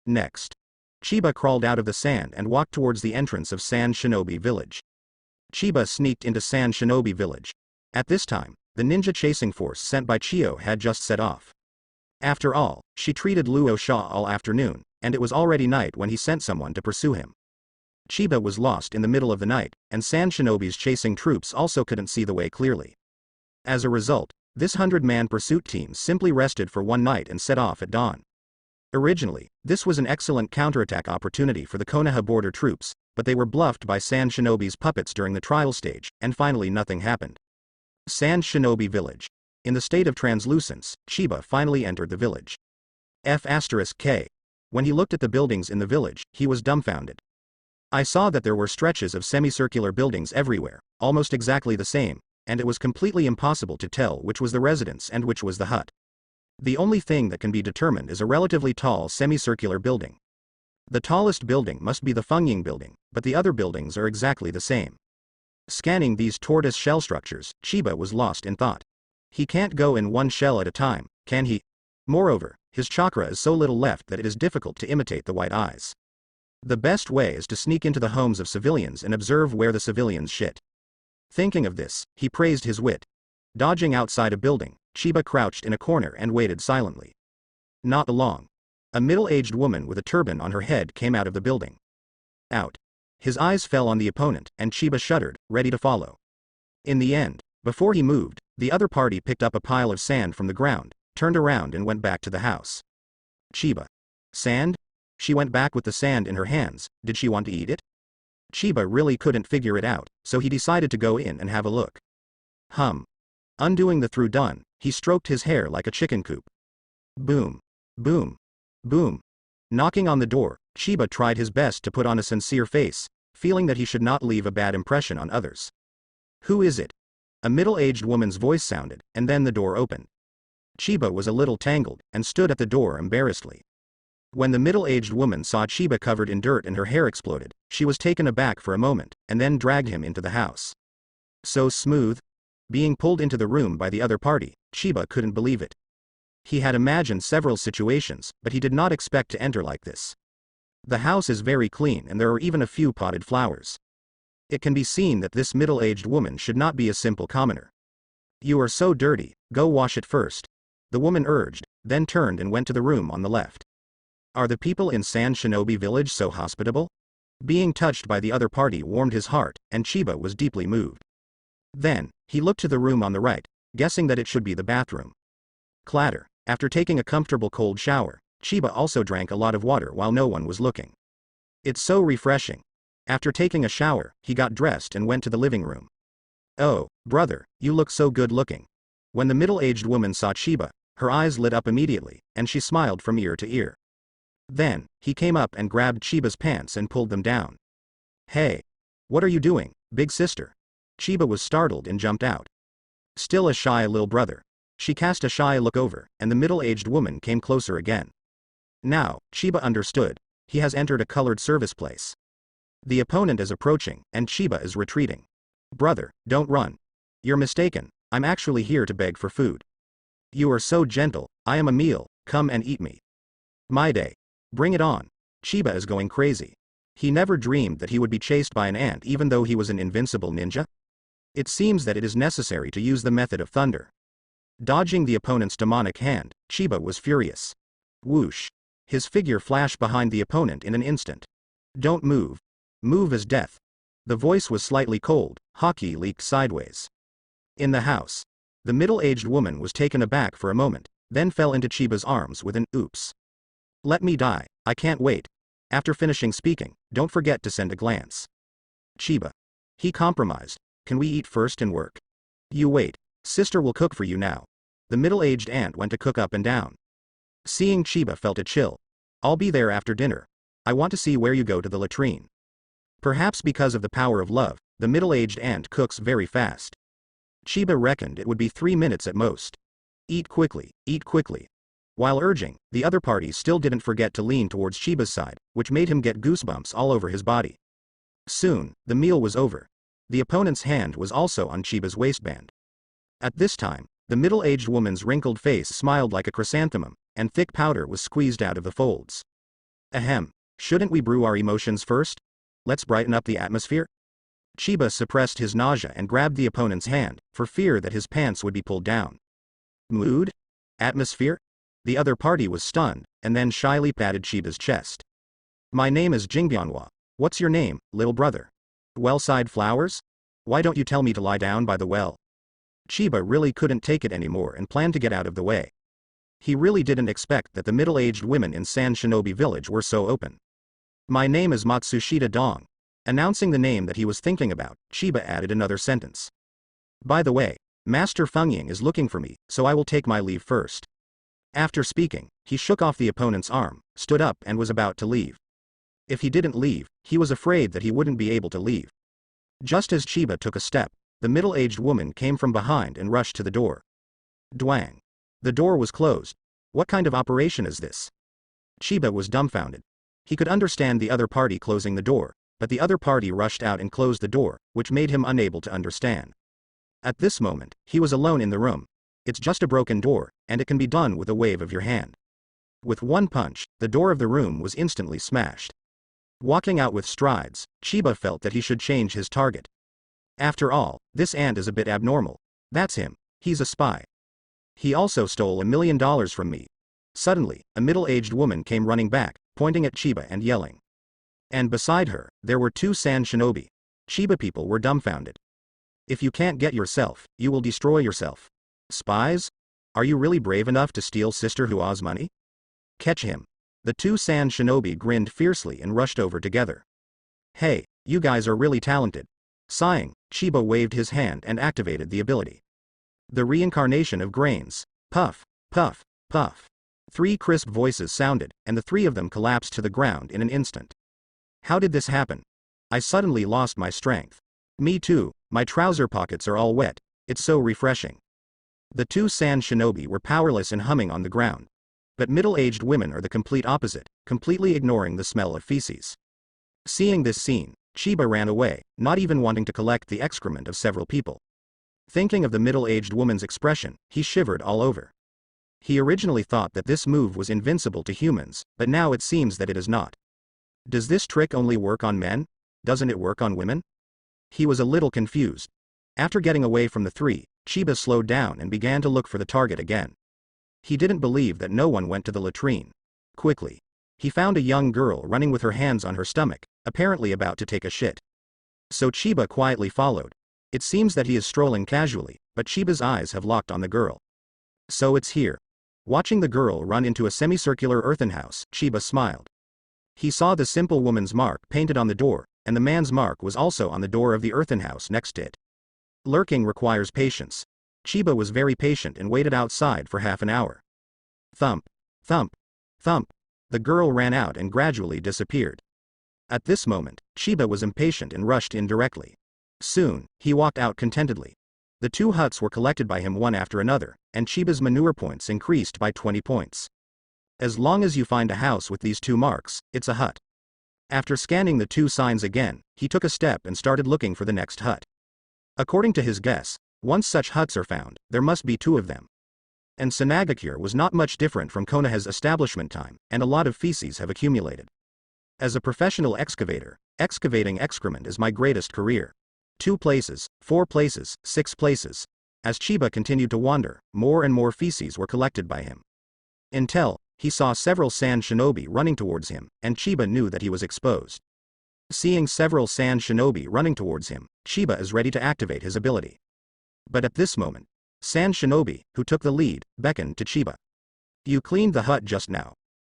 Next. Chiba crawled out of the sand and walked towards the entrance of Sand Shinobi village. Chiba sneaked into Sand Shinobi village. At this time, the ninja chasing force sent by Chiyo had just set off. After all, she treated Luo Sha all afternoon, and it was already night when he sent someone to pursue him. Chiba was lost in the middle of the night, and Sand Shinobi's chasing troops also couldn't see the way clearly. As a result, this 100-man pursuit team simply rested for one night and set off at dawn. Originally, this was an excellent counterattack opportunity for the Konoha border troops, but they were bluffed by Sand Shinobi's puppets during the trial stage, and finally nothing happened. Sand Shinobi village. In the state of translucence, Chiba finally entered the village. F***K. When he looked at the buildings in the village, he was dumbfounded. I saw that there were stretches of semicircular buildings everywhere, almost exactly the same, and it was completely impossible to tell which was the residence and which was the hut. The only thing that can be determined is a relatively tall semicircular building. The tallest building must be the Fungying building, but the other buildings are exactly the same. Scanning these tortoise shell structures, Chiba was lost in thought. He can't go in one shell at a time, can he? Moreover, his chakra is so little left that it is difficult to imitate the white eyes. The best way is to sneak into the homes of civilians and observe where the civilians shit. Thinking of this, he praised his wit. Dodging outside a building, Chiba crouched in a corner and waited silently. Not long. A middle-aged woman with a turban on her head came out of the building. Out. His eyes fell on the opponent, and Chiba shuddered, ready to follow. In the end, before he moved, the other party picked up a pile of sand from the ground, turned around and went back to the house. Chiba. Sand? She went back with the sand in her hands. Did she want to eat it? Chiba really couldn't figure it out, so he decided to go in and have a look. Undoing the through done, he stroked his hair like a chicken coop. Boom. Boom. Boom. Knocking on the door, Chiba tried his best to put on a sincere face, feeling that he should not leave a bad impression on others. Who is it? A middle-aged woman's voice sounded, and then the door opened. Chiba was a little tangled, and stood at the door embarrassedly. When the middle-aged woman saw Chiba covered in dirt and her hair exploded, she was taken aback for a moment, and then dragged him into the house. So smooth? Being pulled into the room by the other party, Chiba couldn't believe it. He had imagined several situations, but he did not expect to enter like this. The house is very clean and there are even a few potted flowers. It can be seen that this middle-aged woman should not be a simple commoner. You are so dirty, go wash it first, the woman urged, then turned and went to the room on the left. Are the people in San Shinobi Village so hospitable? Being touched by the other party warmed his heart, and Chiba was deeply moved. Then, he looked to the room on the right, guessing that it should be the bathroom. Clatter. After taking a comfortable cold shower, Chiba also drank a lot of water while no one was looking. It's so refreshing. After taking a shower, he got dressed and went to the living room. Oh, brother, you look so good looking. When the middle-aged woman saw Chiba, her eyes lit up immediately, and she smiled from ear to ear. Then, he came up and grabbed Chiba's pants and pulled them down. Hey! What are you doing, big sister? Chiba was startled and jumped out. Still a shy little brother. She cast a shy look over, and the middle-aged woman came closer again. Now, Chiba understood. He has entered a colored service place. The opponent is approaching, and Chiba is retreating. Brother, don't run. You're mistaken, I'm actually here to beg for food. You are so gentle, I am a meal, come and eat me. My day. Bring it on. Chiba is going crazy. He never dreamed that he would be chased by an ant even though he was an invincible ninja. It seems that it is necessary to use the method of thunder. Dodging the opponent's demonic hand, Chiba was furious. Whoosh. His figure flashed behind the opponent in an instant. Don't move. Move as death. The voice was slightly cold, hockey leaked sideways. In the house. The middle-aged woman was taken aback for a moment, then fell into Chiba's arms with an oops. Let me die, I can't wait. After finishing speaking, don't forget to send a glance. Chiba. He compromised. Can we eat first and work? You wait. Sister will cook for you now. The middle-aged aunt went to cook up and down. Seeing Chiba felt a chill. I'll be there after dinner. I want to see where you go to the latrine. Perhaps because of the power of love, the middle-aged aunt cooks very fast. Chiba reckoned it would be 3 minutes at most. Eat quickly, eat quickly. While urging, the other party still didn't forget to lean towards Chiba's side, which made him get goosebumps all over his body. Soon, the meal was over. The opponent's hand was also on Chiba's waistband. At this time, the middle-aged woman's wrinkled face smiled like a chrysanthemum, and thick powder was squeezed out of the folds. Ahem, shouldn't we brew our emotions first? Let's brighten up the atmosphere? Chiba suppressed his nausea and grabbed the opponent's hand, for fear that his pants would be pulled down. Mood? Atmosphere? The other party was stunned, and then shyly patted Chiba's chest. My name is Jingbyanhwa. What's your name, little brother? Wellside Flowers? Why don't you tell me to lie down by the well? Chiba really couldn't take it anymore and planned to get out of the way. He really didn't expect that the middle-aged women in San Shinobi Village were so open. My name is Matsushita Dung. Announcing the name that he was thinking about, Chiba added another sentence. By the way, Master Fengying is looking for me, so I will take my leave first. After speaking, he shook off the opponent's arm, stood up and was about to leave. If he didn't leave, he was afraid that he wouldn't be able to leave. Just as Chiba took a step, the middle-aged woman came from behind and rushed to the door. Dwang. The door was closed. What kind of operation is this? Chiba was dumbfounded. He could understand the other party closing the door, but the other party rushed out and closed the door, which made him unable to understand. At this moment, he was alone in the room. It's just a broken door, and it can be done with a wave of your hand. With one punch, the door of the room was instantly smashed. Walking out with strides, Chiba felt that he should change his target. After all, this ant is a bit abnormal. That's him. He's a spy. He also stole $1 million from me. Suddenly, a middle-aged woman came running back, pointing at Chiba and yelling. And beside her, there were 2 sand shinobi. Chiba people were dumbfounded. If you can't get yourself, you will destroy yourself. Spies? Are you really brave enough to steal Sister Hua's money? Catch him. The 2 sand shinobi grinned fiercely and rushed over together. Hey, you guys are really talented. Sighing, Chiba waved his hand and activated the ability. The reincarnation of grains. Puff, puff, puff. 3 crisp voices sounded, and the 3 of them collapsed to the ground in an instant. How did this happen? I suddenly lost my strength. Me too, my trouser pockets are all wet, it's so refreshing. The 2 sand shinobi were powerless and humming on the ground. But middle-aged women are the complete opposite, completely ignoring the smell of feces. Seeing this scene, Chiba ran away, not even wanting to collect the excrement of several people. Thinking of the middle-aged woman's expression, he shivered all over. He originally thought that this move was invincible to humans, but now it seems that it is not. Does this trick only work on men? Doesn't it work on women? He was a little confused. After getting away from the 3, Chiba slowed down and began to look for the target again. He didn't believe that no one went to the latrine. Quickly, he found a young girl running with her hands on her stomach, apparently about to take a shit. So Chiba quietly followed. It seems that he is strolling casually, but Chiba's eyes have locked on the girl. So it's here. Watching the girl run into a semicircular earthen house, Chiba smiled. He saw the simple woman's mark painted on the door, and the man's mark was also on the door of the earthen house next to it. Lurking requires patience. Chiba was very patient and waited outside for half an hour. Thump, thump, thump. The girl ran out and gradually disappeared. At this moment, Chiba was impatient and rushed in directly. Soon, he walked out contentedly. The 2 huts were collected by him one after another, and Chiba's manure points increased by 20 points. As long as you find a house with these 2 marks, it's a hut. After scanning the 2 signs again, he took a step and started looking for the next hut. According to his guess, once such huts are found, there must be 2 of them. And Sanagakure was not much different from Konoha's establishment time, and a lot of feces have accumulated. As a professional excavator, excavating excrement is my greatest career. 2 places, 4 places, 6 places. As Chiba continued to wander, more and more feces were collected by him. Until, he saw several sand shinobi running towards him, and Chiba knew that he was exposed. Seeing several sand shinobi running towards him, Chiba is ready to activate his ability. But at this moment, Sand Shinobi, who took the lead, beckoned to Chiba. You cleaned the hut just now.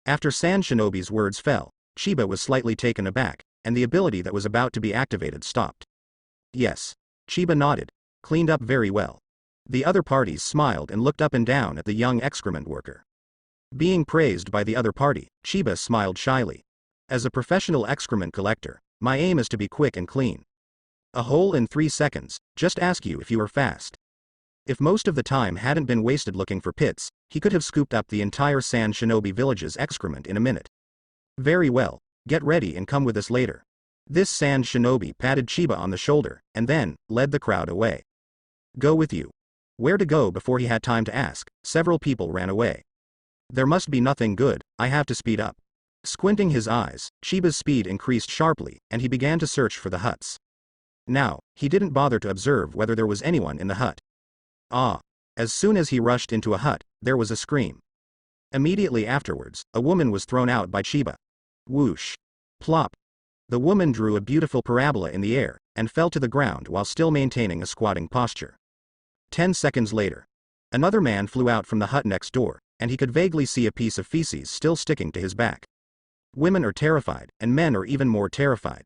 After Sand Shinobi's words fell, Chiba was slightly taken aback, and the ability that was about to be activated stopped. Yes. Chiba nodded. Cleaned up very well. The other parties smiled and looked up and down at the young excrement worker. Being praised by the other party, Chiba smiled shyly. As a professional excrement collector, my aim is to be quick and clean. A hole in 3 seconds, just ask you if you are fast. If most of the time hadn't been wasted looking for pits, he could have scooped up the entire Sand Shinobi village's excrement in a minute. Very well, get ready and come with us later. This Sand Shinobi patted Chiba on the shoulder, and then, led the crowd away. Go with you. Where to go before he had time to ask, several people ran away. There must be nothing good, I have to speed up. Squinting his eyes, Chiba's speed increased sharply, and he began to search for the huts. Now, he didn't bother to observe whether there was anyone in the hut. Ah! As soon as he rushed into a hut, there was a scream. Immediately afterwards, a woman was thrown out by Chiba. Whoosh! Plop! The woman drew a beautiful parabola in the air, and fell to the ground while still maintaining a squatting posture. 10 seconds later, another man flew out from the hut next door, and he could vaguely see a piece of feces still sticking to his back. Women are terrified, and men are even more terrified.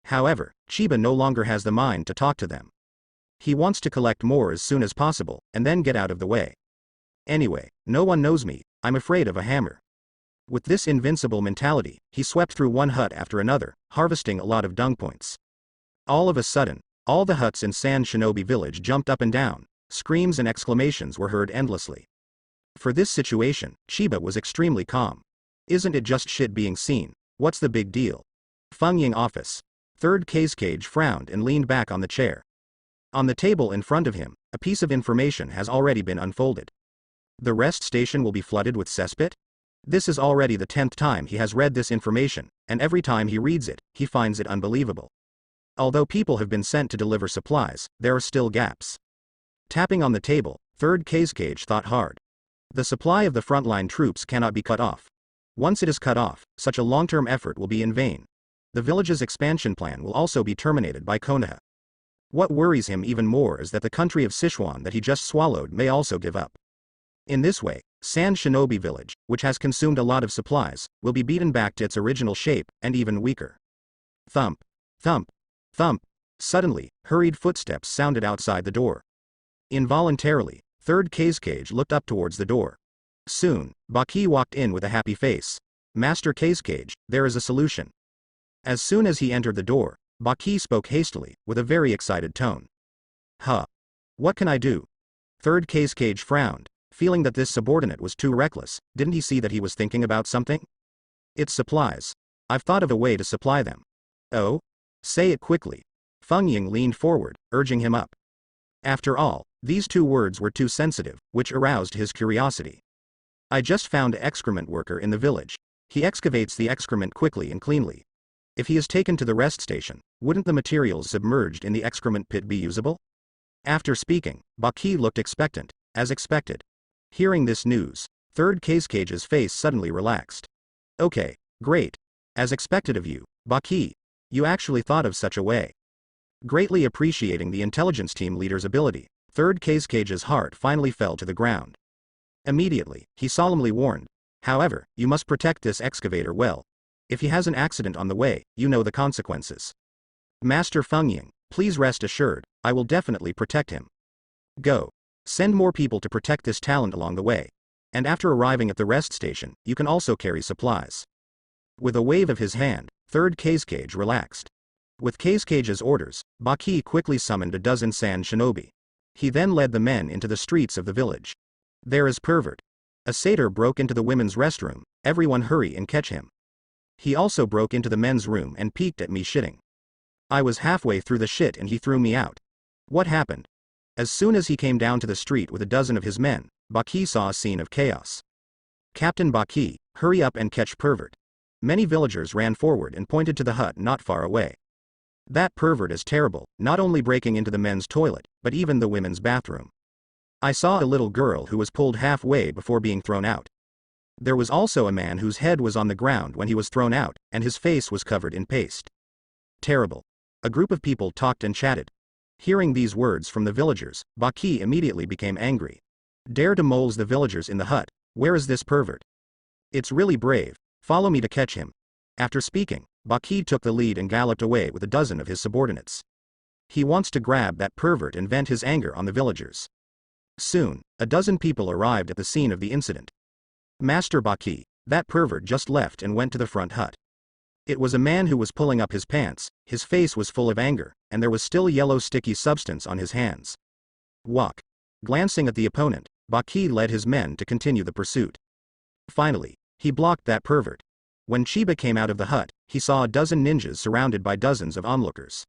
However, Chiba no longer has the mind to talk to them. He wants to collect more as soon as possible, and then get out of the way. Anyway, no one knows me, I'm afraid of a hammer. With this invincible mentality, he swept through one hut after another, harvesting a lot of dung points. All of a sudden, all the huts in Sand Shinobi village jumped up and down, screams and exclamations were heard endlessly. For this situation, Chiba was extremely calm. Isn't it just shit being seen? What's the big deal? Fengying office. Third Cage frowned and leaned back on the chair. On the table in front of him, a piece of information has already been unfolded. The rest station will be flooded with cesspit? This is already the 10th time he has read this information, and every time he reads it, he finds it unbelievable. Although people have been sent to deliver supplies, there are still gaps. Tapping on the table, Third Cage thought hard. The supply of the frontline troops cannot be cut off. Once it is cut off, such a long-term effort will be in vain. The village's expansion plan will also be terminated by Konoha. What worries him even more is that the country of Sichuan that he just swallowed may also give up. In this way, Sand Shinobi Village, which has consumed a lot of supplies, will be beaten back to its original shape, and even weaker. Thump. Thump. Thump. Suddenly, hurried footsteps sounded outside the door. Involuntarily, Third Cage looked up towards the door. Soon, Baki walked in with a happy face. Master Cage, there is a solution. As soon as he entered the door, Baki spoke hastily, with a very excited tone. Huh. What can I do? Third Cage frowned, feeling that this subordinate was too reckless. Didn't he see that he was thinking about something? It's supplies. I've thought of a way to supply them. Oh? Say it quickly. Feng Ying leaned forward, urging him up. After all, these two words were too sensitive, which aroused his curiosity. I just found an excrement worker in the village. He excavates the excrement quickly and cleanly. If he is taken to the rest station, wouldn't the materials submerged in the excrement pit be usable? After speaking, Baki looked expectant, as expected. Hearing this news, Third Cage's face suddenly relaxed. Okay, great. As expected of you, Baki. You actually thought of such a way. Greatly appreciating the intelligence team leader's ability, Third Cage's heart finally fell to the ground. Immediately, he solemnly warned. However, you must protect this excavator well. If he has an accident on the way, you know the consequences. Master Feng Ying, please rest assured, I will definitely protect him. Go. Send more people to protect this talent along the way. And after arriving at the rest station, you can also carry supplies. With a wave of his hand, Third Cage relaxed. With Cage's orders, Baki quickly summoned a dozen Sand Shinobi. He then led the men into the streets of the village. There is pervert. A satyr broke into the women's restroom, everyone hurry and catch him. He also broke into the men's room and peeked at me shitting. I was halfway through the shit and he threw me out. What happened? As soon as he came down to the street with a dozen of his men, Baki saw a scene of chaos. Captain Baki, hurry up and catch pervert. Many villagers ran forward and pointed to the hut not far away. That pervert is terrible, not only breaking into the men's toilet, but even the women's bathroom. I saw a little girl who was pulled halfway before being thrown out. There was also a man whose head was on the ground when he was thrown out, and his face was covered in paste. Terrible. A group of people talked and chatted. Hearing these words from the villagers, Baki immediately became angry. Dare to moles the villagers in the hut. Where is this pervert? It's really brave. Follow me to catch him. After speaking, Baki took the lead and galloped away with a dozen of his subordinates. He wants to grab that pervert and vent his anger on the villagers. Soon, a dozen people arrived at the scene of the incident. Master Baki, that pervert just left and went to the front hut. It was a man who was pulling up his pants, his face was full of anger, and there was still yellow sticky substance on his hands. Walk. Glancing at the opponent, Baki led his men to continue the pursuit. Finally, he blocked that pervert. When Chiba came out of the hut, he saw a dozen ninjas surrounded by dozens of onlookers.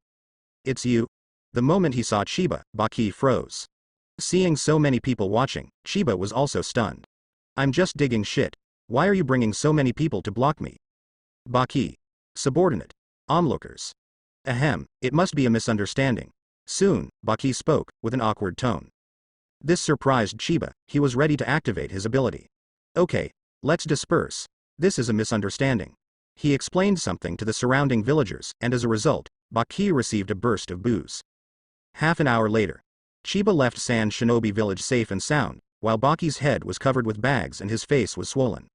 It's you? The moment he saw Chiba, Baki froze. Seeing so many people watching, Chiba was also stunned. I'm just digging shit. Why are you bringing so many people to block me? Baki. Subordinate. Onlookers. Ahem, it must be a misunderstanding. Soon, Baki spoke, with an awkward tone. This surprised Chiba, he was ready to activate his ability. Okay, let's disperse. This is a misunderstanding. He explained something to the surrounding villagers, and as a result, Baki received a burst of boos. Half an hour later, Chiba left Sand Shinobi Village safe and sound, while Baki's head was covered with bags and his face was swollen.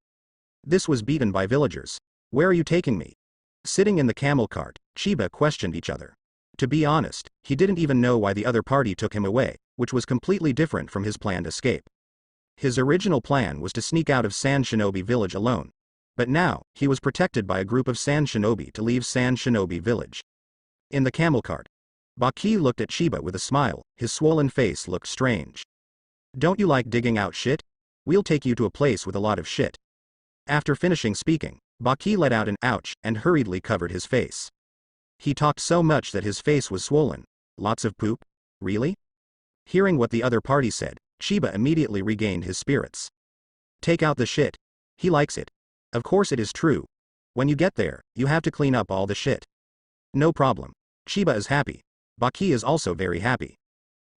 This was beaten by villagers. Where are you taking me? Sitting in the camel cart, Chiba questioned each other. To be honest, he didn't even know why the other party took him away, which was completely different from his planned escape. His original plan was to sneak out of Sand Shinobi Village alone. But now, he was protected by a group of Sand Shinobi to leave Sand Shinobi Village. In the camel cart, Baki looked at Chiba with a smile, his swollen face looked strange. Don't you like digging out shit? We'll take you to a place with a lot of shit. After finishing speaking, Baki let out an ouch and hurriedly covered his face. He talked so much that his face was swollen. Lots of poop? Really? Hearing what the other party said, Chiba immediately regained his spirits. Take out the shit. He likes it. Of course it is true. When you get there, you have to clean up all the shit. No problem. Chiba is happy. Baki is also very happy.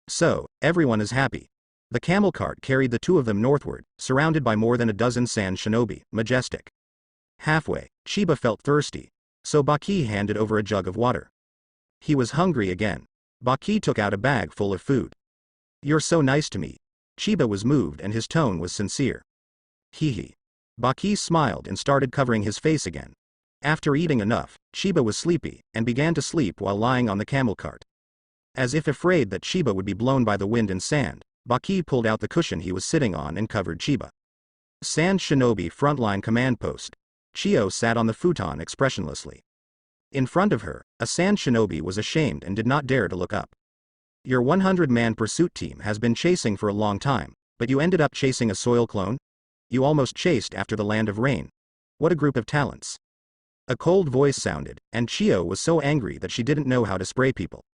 So, everyone is happy. The camel cart carried the two of them northward, surrounded by more than a dozen sand shinobi, majestic. Halfway, Chiba felt thirsty, so Baki handed over a jug of water. He was hungry again. Baki took out a bag full of food. "You're so nice to me." Chiba was moved and his tone was sincere. Hee. Baki smiled and started covering his face again. After eating enough, Chiba was sleepy, and began to sleep while lying on the camel cart. As if afraid that Chiba would be blown by the wind and sand, Baki pulled out the cushion he was sitting on and covered Chiba. Sand Shinobi Frontline Command Post. Chio sat on the futon expressionlessly. In front of her, a sand shinobi was ashamed and did not dare to look up. "Your 100-man pursuit team has been chasing for a long time, but you ended up chasing a soil clone? You almost chased after the land of rain. What a group of talents." A cold voice sounded, and Chio was so angry that she didn't know how to spray people.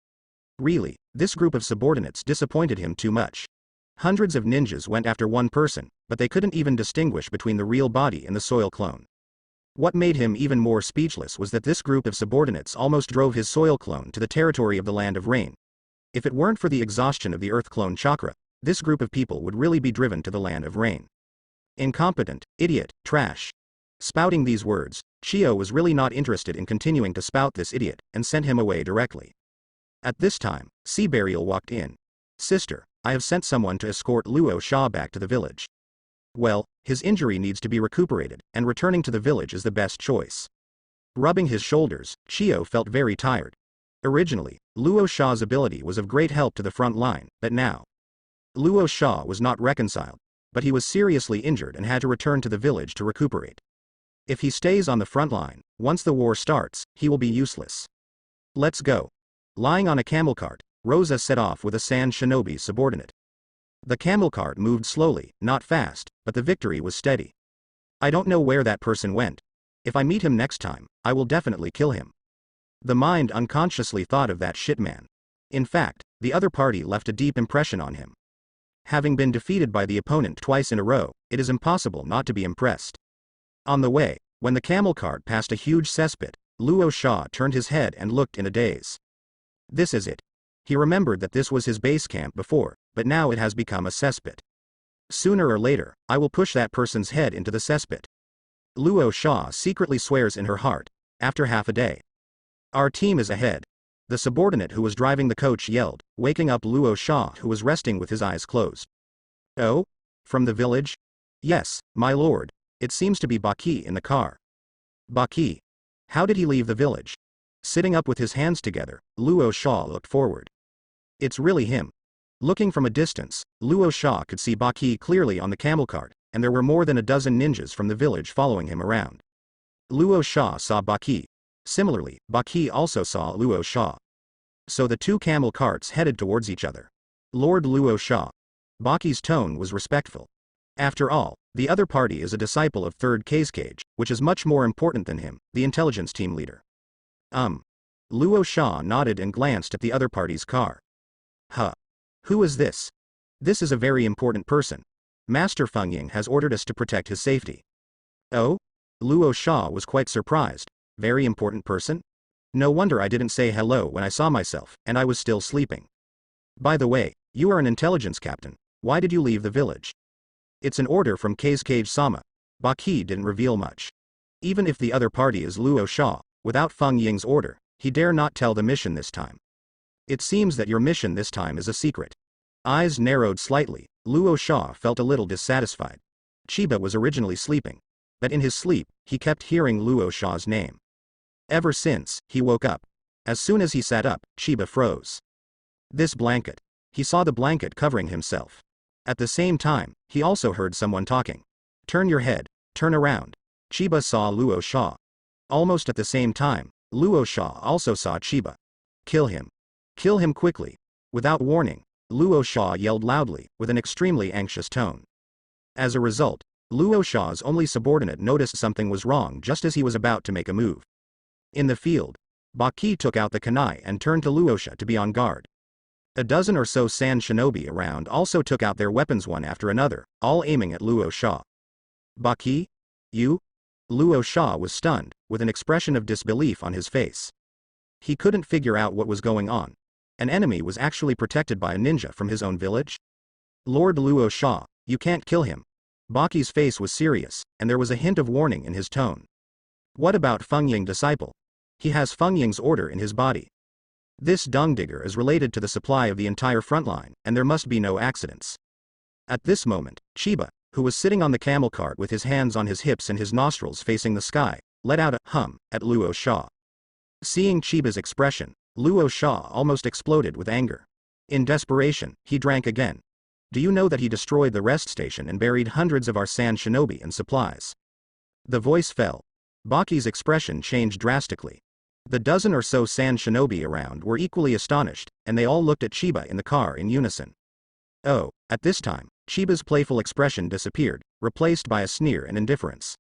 Really, this group of subordinates disappointed him too much. Hundreds of ninjas went after one person, but they couldn't even distinguish between the real body and the soil clone. What made him even more speechless was that this group of subordinates almost drove his soil clone to the territory of the land of rain. If it weren't for the exhaustion of the earth clone chakra, this group of people would really be driven to the land of rain. Incompetent, idiot, trash. Spouting these words, Chio was really not interested in continuing to spout this idiot, and sent him away directly. At this time, Sea Burial walked in. "Sister, I have sent someone to escort Luo Sha back to the village." "Well, his injury needs to be recuperated, and returning to the village is the best choice." Rubbing his shoulders, Chio felt very tired. Originally, Luo Sha's ability was of great help to the front line, but now, Luo Sha was not reconciled, but he was seriously injured and had to return to the village to recuperate. If he stays on the front line, once the war starts, he will be useless. "Let's go." Lying on a camel cart, Rosa set off with a sand shinobi subordinate. The camel cart moved slowly, not fast, but the victory was steady. "I don't know where that person went. If I meet him next time, I will definitely kill him." The mind unconsciously thought of that shit man. In fact, the other party left a deep impression on him. Having been defeated by the opponent twice in a row, it is impossible not to be impressed. On the way, when the camel cart passed a huge cesspit, Luo Sha turned his head and looked in a daze. This is it. He remembered that this was his base camp before, but now it has become a cesspit. Sooner or later, I will push that person's head into the cesspit. Luo Sha secretly swears in her heart. After half a day, "Our team is ahead." The subordinate who was driving the coach yelled, waking up Luo Sha, who was resting with his eyes closed. "Oh? From the village?" "Yes, my lord. It seems to be Baki in the car." "Baki? How did he leave the village?" Sitting up with his hands together, Luo Sha looked forward. "It's really him." Looking from a distance, Luo Sha could see Baki clearly on the camel cart, and there were more than a dozen ninjas from the village following him around. Luo Sha saw Baki. Similarly, Baki also saw Luo Sha. So the two camel carts headed towards each other. "Lord Luo Sha." Baki's tone was respectful. After all, the other party is a disciple of Third Cage, which is much more important than him, the intelligence team leader. Luo Sha nodded and glanced at the other party's car. "Huh. Who is this?" "This is a very important person. Master Feng Ying has ordered us to protect his safety." "Oh?" Luo Sha was quite surprised. "Very important person? No wonder I didn't say hello when I saw myself, and I was still sleeping. By the way, you are an intelligence captain. Why did you leave the village?" "It's an order from Cage-Sama." Baki didn't reveal much. Even if the other party is Luo Sha, without Feng Ying's order, he dare not tell the mission this time. "It seems that your mission this time is a secret." Eyes narrowed slightly, Luo Sha felt a little dissatisfied. Chiba was originally sleeping, but in his sleep, he kept hearing Luo Sha's name. Ever since, he woke up. As soon as he sat up, Chiba froze. This blanket. He saw the blanket covering himself. At the same time, he also heard someone talking. "Turn your head, turn around." Chiba saw Luo Sha. Almost at the same time, Luo Sha also saw Chiba. "Kill him. Kill him quickly." Without warning, Luo Sha yelled loudly, with an extremely anxious tone. As a result, Luo Sha's only subordinate noticed something was wrong just as he was about to make a move. In the field, Baki took out the kunai and turned to Luo Sha to be on guard. A dozen or so sand shinobi around also took out their weapons one after another, all aiming at Luo Sha. "Baki? You?" Luo Sha was stunned, with an expression of disbelief on his face. He couldn't figure out what was going on. An enemy was actually protected by a ninja from his own village? Lord Luo Sha, you can't kill him. Baki's face was serious, and there was a hint of warning in his tone. What about Feng Ying disciple? He has Feng Ying's order in his body. This dung digger is related to the supply of the entire front line, and there must be no accidents. At this moment, Chiba, who was sitting on the camel cart with his hands on his hips and his nostrils facing the sky, let out a hum at Luo Sha. Seeing Chiba's expression, Luo Sha almost exploded with anger. In desperation, he drank again. Do you know that he destroyed the rest station and buried hundreds of our sand shinobi and supplies? The voice fell. Baki's expression changed drastically. The dozen or so sand shinobi around were equally astonished, and they all looked at Chiba in the car in unison. Oh, at this time, Chiba's playful expression disappeared, replaced by a sneer and indifference.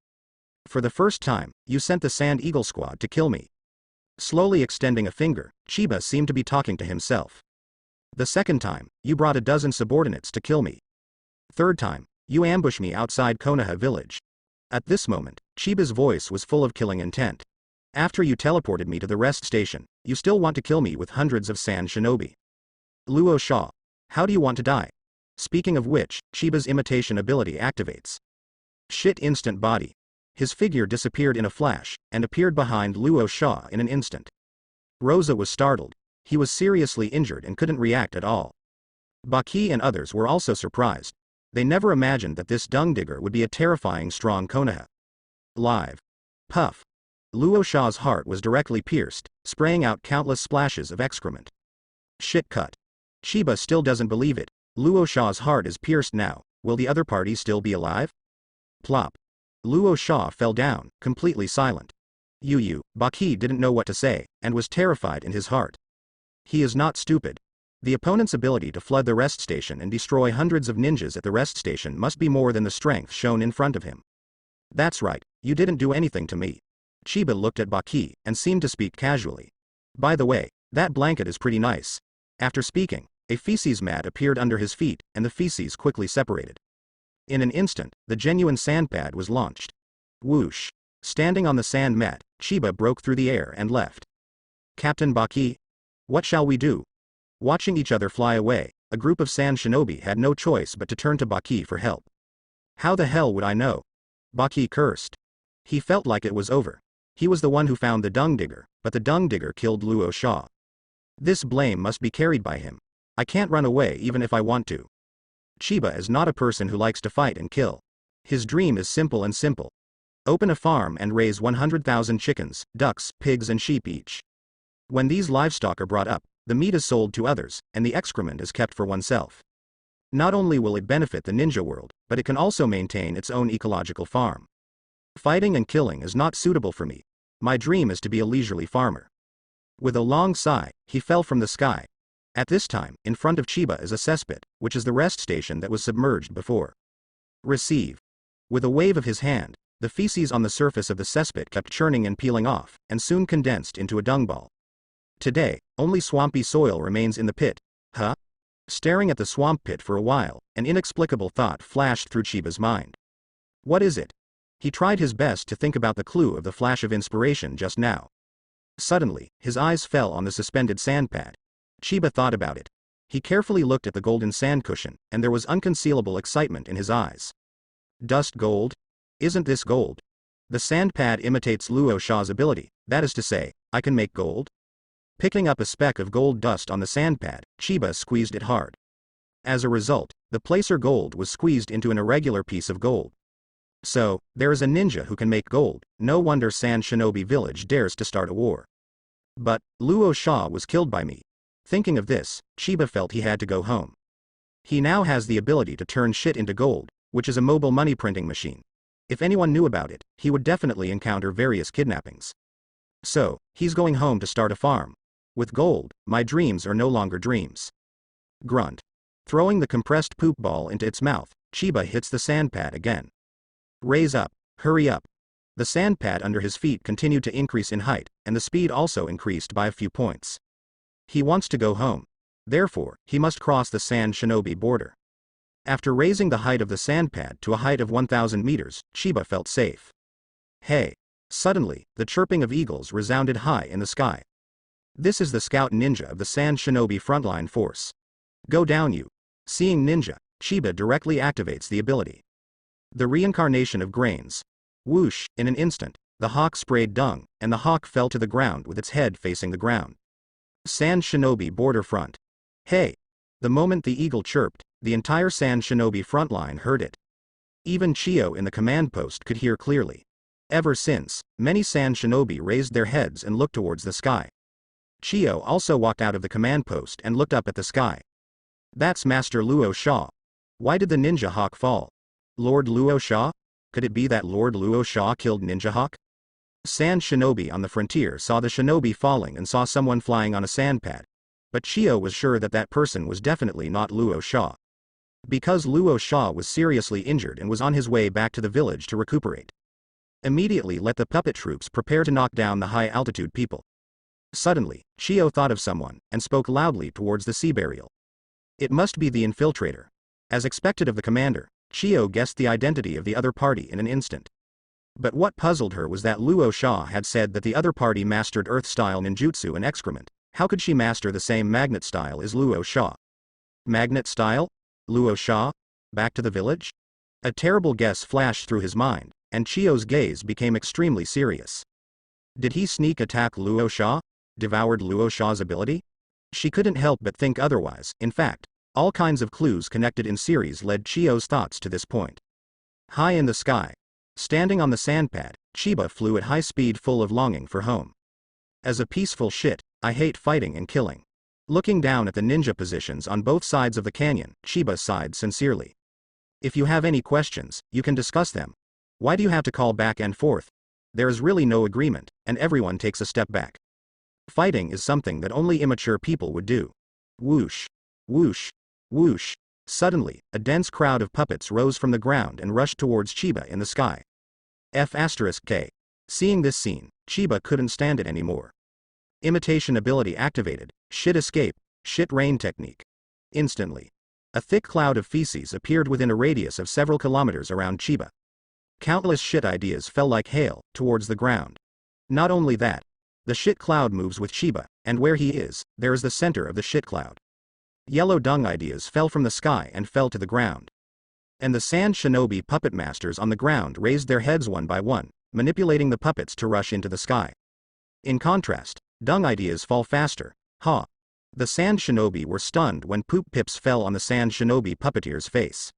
For the first time, you sent the Sand Eagle squad to kill me. Slowly extending a finger, Chiba seemed to be talking to himself. The second time, you brought a dozen subordinates to kill me. Third time, you ambushed me outside Konoha village. At this moment, Chiba's voice was full of killing intent. After you teleported me to the rest station, you still want to kill me with hundreds of sand shinobi. Luo Sha, how do you want to die? Speaking of which, Chiba's imitation ability activates. Shit instant body. His figure disappeared in a flash, and appeared behind Luo Sha in an instant. Rosa was startled. He was seriously injured and couldn't react at all. Baki and others were also surprised. They never imagined that this dung digger would be a terrifying strong Konoha. Live. Puff. Luo Sha's heart was directly pierced, spraying out countless splashes of excrement. Shit cut. Chiba still doesn't believe it. Luo Sha's heart is pierced now. Will the other party still be alive? Plop. Luo Sha fell down, completely silent. Baki didn't know what to say, and was terrified in his heart. He is not stupid. The opponent's ability to flood the rest station and destroy hundreds of ninjas at the rest station must be more than the strength shown in front of him. That's right, you didn't do anything to me. Chiba looked at Baki, and seemed to speak casually. By the way, that blanket is pretty nice. After speaking, a feces mat appeared under his feet, and the feces quickly separated. In an instant, the genuine sand pad was launched. Whoosh. Standing on the sand mat, Chiba broke through the air and left. Captain Baki? What shall we do? Watching each other fly away, a group of sand shinobi had no choice but to turn to Baki for help. How the hell would I know? Baki cursed. He felt like it was over. He was the one who found the dung digger, but the dung digger killed Luo Sha. This blame must be carried by him. I can't run away even if I want to. Chiba is not a person who likes to fight and kill. His dream is simple and simple. Open a farm and raise 100,000 chickens, ducks, pigs and sheep each. When these livestock are brought up, the meat is sold to others, and the excrement is kept for oneself. Not only will it benefit the ninja world, but it can also maintain its own ecological farm. Fighting and killing is not suitable for me. My dream is to be a leisurely farmer. With a long sigh, he fell from the sky. At this time, in front of Chiba is a cesspit, which is the rest station that was submerged before. Receive. With a wave of his hand, the feces on the surface of the cesspit kept churning and peeling off, and soon condensed into a dung ball. Today, only swampy soil remains in the pit. Huh? Staring at the swamp pit for a while, an inexplicable thought flashed through Chiba's mind. What is it? He tried his best to think about the clue of the flash of inspiration just now. Suddenly, his eyes fell on the suspended sand pad. Chiba thought about it. He carefully looked at the golden sand cushion, and there was unconcealable excitement in his eyes. Dust gold? Isn't this gold? The sand pad imitates Luo Sha's ability, that is to say, I can make gold? Picking up a speck of gold dust on the sand pad, Chiba squeezed it hard. As a result, the placer gold was squeezed into an irregular piece of gold. So, there is a ninja who can make gold. No wonder Sand Shinobi Village dares to start a war. But, Luo Sha was killed by me. Thinking of this, Chiba felt he had to go home. He now has the ability to turn shit into gold, which is a mobile money printing machine. If anyone knew about it, he would definitely encounter various kidnappings. So, he's going home to start a farm. With gold, my dreams are no longer dreams. Grunt. Throwing the compressed poop ball into its mouth, Chiba hits the sand pad again. Raise up, hurry up. The sand pad under his feet continued to increase in height, and the speed also increased by a few points. He wants to go home. Therefore, he must cross the Sand Shinobi border. After raising the height of the sand pad to a height of 1,000 meters, Chiba felt safe. Hey! Suddenly, the chirping of eagles resounded high in the sky. This is the scout ninja of the Sand Shinobi frontline force. Go down you. Seeing ninja, Chiba directly activates the ability. The reincarnation of grains. Whoosh, in an instant, the hawk sprayed Dung, and the hawk fell to the ground with its head facing the ground. Sand Shinobi border front. Hey! The moment the eagle chirped, the entire Sand Shinobi frontline heard it. Even Chiyo in the command post could hear clearly. Ever since, many Sand Shinobi raised their heads and looked towards the sky. Chiyo also walked out of the command post and looked up at the sky. That's Master Luo Sha. Why did the ninja hawk fall? Lord Luo Sha? Could it be that Lord Luo Sha killed Ninja Hawk? Sand Shinobi on the frontier saw the shinobi falling and saw someone flying on a sandpad. But Chiyo was sure that that person was definitely not Luo Sha. Because Luo Sha was seriously injured and was on his way back to the village to recuperate. Immediately let the puppet troops prepare to knock down the high-altitude people. Suddenly, Chiyo thought of someone, and spoke loudly towards the sea burial. It must be the infiltrator. As expected of the commander, Chiyo guessed the identity of the other party in an instant. But what puzzled her was that Luo Sha had said that the other party mastered Earth-style ninjutsu and excrement. How could she master the same magnet style as Luo Sha? Magnet style? Luo Sha? Back to the village? A terrible guess flashed through his mind, and Chiyo's gaze became extremely serious. Did he sneak attack Luo Sha? Devoured Luo Sha's ability? She couldn't help but think otherwise. In fact, all kinds of clues connected in series led Chiyo's thoughts to this point. High in the sky, standing on the sandpad, Chiba flew at high speed full of longing for home. As a peaceful shit, I hate fighting and killing. Looking down at the ninja positions on both sides of the canyon, Chiba sighed sincerely. If you have any questions, you can discuss them. Why do you have to call back and forth? There is really no agreement, and everyone takes a step back. Fighting is something that only immature people would do. Whoosh. Whoosh. Whoosh. Suddenly, a dense crowd of puppets rose from the ground and rushed towards Chiba in the sky. F*K. Seeing this scene, Chiba couldn't stand it anymore. Imitation ability activated, shit escape, shit rain technique. Instantly, a thick cloud of feces appeared within a radius of several kilometers around Chiba. Countless shit ideas fell like hail, towards the ground. Not only that, the shit cloud moves with Chiba, and where he is, there is the center of the shit cloud. Yellow dung ideas fell from the sky and fell to the ground. And the Sand Shinobi puppet masters on the ground raised their heads one by one, manipulating the puppets to rush into the sky. In contrast, dung ideas fall faster. Ha! The Sand Shinobi were stunned when poop pips fell on the Sand Shinobi puppeteer's face.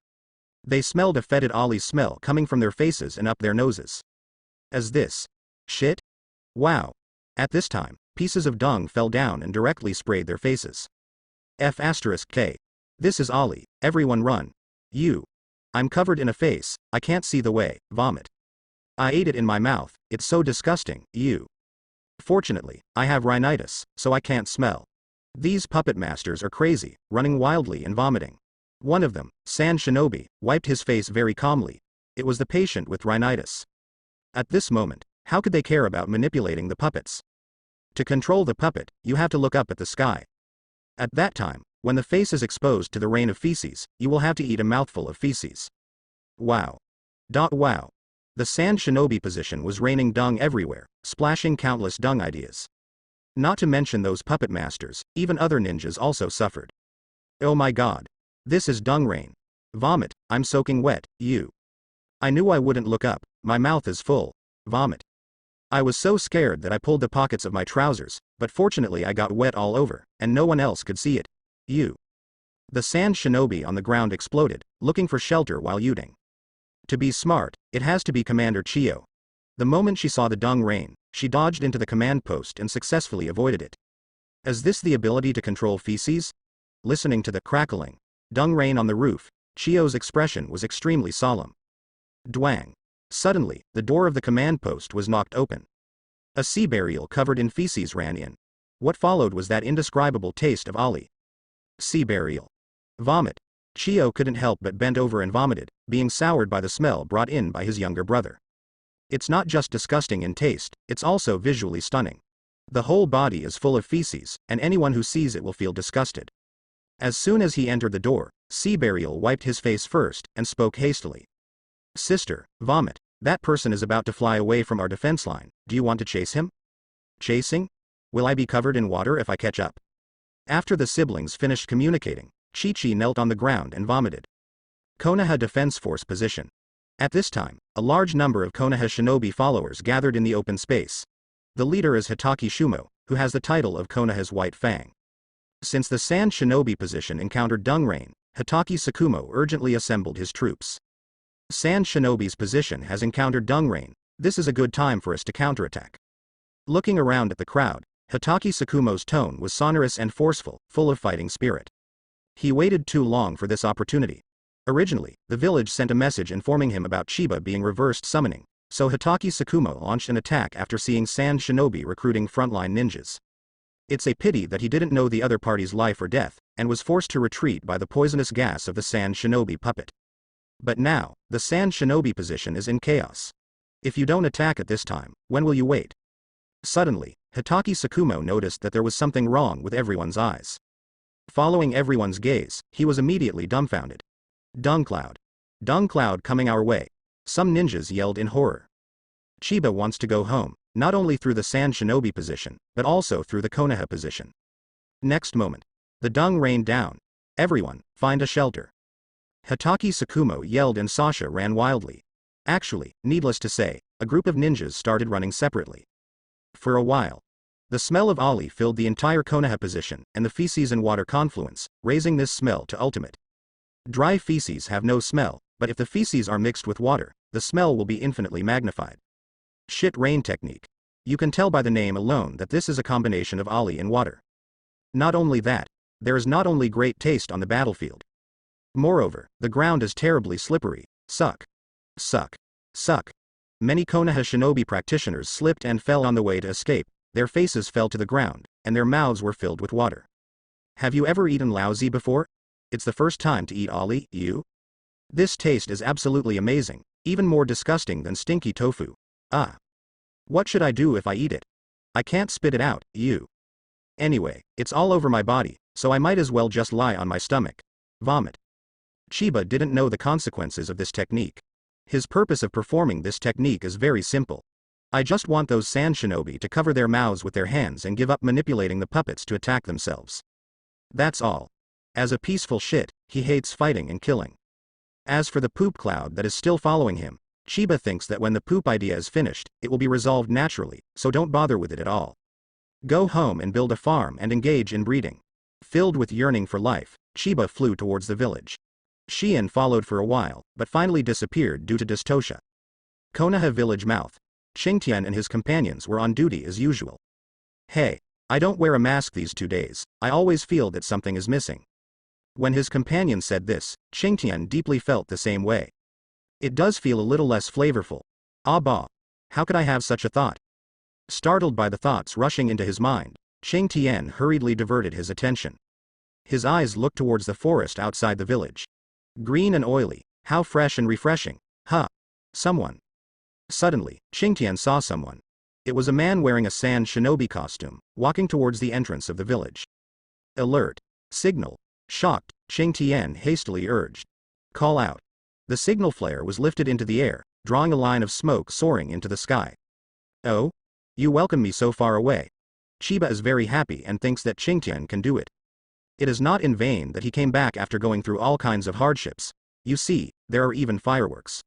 They smelled a fetid ollie smell coming from their faces and up their noses. As this shit? Wow! At this time, pieces of dung fell down and directly sprayed their faces. F*K. This is ollie, everyone run. I'm covered in a face, I can't see the way, vomit. I ate it in my mouth, it's so disgusting, Fortunately, I have rhinitis, so I can't smell. These puppet masters are crazy, running wildly and vomiting. One of them, Sand Shinobi, wiped his face very calmly. It was the patient with rhinitis. At this moment, how could they care about manipulating the puppets? To control the puppet, you have to look up at the sky. At that time, when the face is exposed to the rain of feces, you will have to eat a mouthful of feces. Wow. Wow. The Sand Shinobi position was raining dung everywhere, splashing countless dung ideas. Not to mention those puppet masters, even other ninjas also suffered. Oh my god. This is dung rain. Vomit, I'm soaking wet, I knew I wouldn't look up, my mouth is full. Vomit. I was so scared that I pulled the pockets of my trousers, but fortunately I got wet all over, and no one else could see it. The Sand Shinobi on the ground exploded, looking for shelter while yooting. To be smart, it has to be Commander Chiyo. The moment she saw the dung rain, she dodged into the command post and successfully avoided it. Is this the ability to control feces? Listening to the crackling dung rain on the roof, Chiyo's expression was extremely solemn. Dwang. Suddenly, the door of the command post was knocked open. A sea burial covered in feces ran in. What followed was that indescribable taste of ollie. Sea burial. Vomit. Chiyo couldn't help but bent over and vomited, being soured by the smell brought in by his younger brother. It's not just disgusting in taste, it's also visually stunning. The whole body is full of feces, and anyone who sees it will feel disgusted. As soon as he entered the door, Sea Burial wiped his face first, and spoke hastily. Sister, vomit. That person is about to fly away from our defense line, do you want to chase him? Chasing? Will I be covered in water if I catch up? After the siblings finished communicating, Chi-Chi knelt on the ground and vomited. Konoha Defense Force position. At this time, a large number of Konoha shinobi followers gathered in the open space. The leader is Hitaki Shumo, who has the title of Konoha's White Fang. Since the Sand Shinobi position encountered Dung Rain, Hitaki Sakumo urgently assembled his troops. Sand Shinobi's position has encountered Dung Rain. This is a good time for us to counterattack. Looking around at the crowd, Hitaki Sakumo's tone was sonorous and forceful, full of fighting spirit. He waited too long for this opportunity. Originally, the village sent a message informing him about Chiba being reversed summoning, so Hitaki Sakumo launched an attack after seeing Sand Shinobi recruiting frontline ninjas. It's a pity that he didn't know the other party's life or death, and was forced to retreat by the poisonous gas of the Sand Shinobi puppet. But now, the Sand Shinobi position is in chaos. If you don't attack at this time, when will you wait? Suddenly, Hitaki Sakumo noticed that there was something wrong with everyone's eyes. Following everyone's gaze, he was immediately dumbfounded. Dung Cloud. Dung Cloud coming our way. Some ninjas yelled in horror. Chiba wants to go home, not only through the Sand Shinobi position, but also through the Konoha position. Next moment. The Dung rained down. Everyone, find a shelter. Hitaki Sakumo yelled and Sasha ran wildly. Actually, needless to say, a group of ninjas started running separately. For a while, the smell of Ali filled the entire Konoha position and the feces and water confluence, raising this smell to ultimate. Dry feces have no smell, but if the feces are mixed with water, the smell will be infinitely magnified. Shit rain technique. You can tell by the name alone that this is a combination of Ali and water. Not only that, there is not only great taste on the battlefield. Moreover, the ground is terribly slippery. Suck. Suck. Suck. Many Konoha shinobi practitioners slipped and fell on the way to escape, their faces fell to the ground, and their mouths were filled with water. Have you ever eaten lousy before? It's the first time to eat Ali, you? This taste is absolutely amazing, even more disgusting than stinky tofu. Ah. What should I do if I eat it? I can't spit it out, you. Anyway, it's all over my body, so I might as well just lie on my stomach. Vomit. Chiba didn't know the consequences of this technique. His purpose of performing this technique is very simple. I just want those Sand Shinobi to cover their mouths with their hands and give up manipulating the puppets to attack themselves. That's all. As a peaceful shit, he hates fighting and killing. As for the poop cloud that is still following him, Chiba thinks that when the poop idea is finished, it will be resolved naturally, so don't bother with it at all. Go home and build a farm and engage in breeding. Filled with yearning for life, Chiba flew towards the village. Shion followed for a while, but finally disappeared due to dystocia. Konoha village mouth. Qingtian and his companions were on duty as usual. Hey, I don't wear a mask these 2 days, I always feel that something is missing. When his companion said this, Qingtian deeply felt the same way. It does feel a little less flavorful. Ah bah. How could I have such a thought? Startled by the thoughts rushing into his mind, Qingtian hurriedly diverted his attention. His eyes looked towards the forest outside the village. Green and oily, how fresh and refreshing. Huh. Someone. Suddenly, Qingtian saw someone. It was a man wearing a Sand Shinobi costume, walking towards the entrance of the village. Alert. Signal. Shocked, Qingtian hastily urged. Call out. The signal flare was lifted into the air, drawing a line of smoke soaring into the sky. Oh? You welcome me so far away. Chiba is very happy and thinks that Qingtian can do it. It is not in vain that he came back after going through all kinds of hardships. You see, there are even fireworks.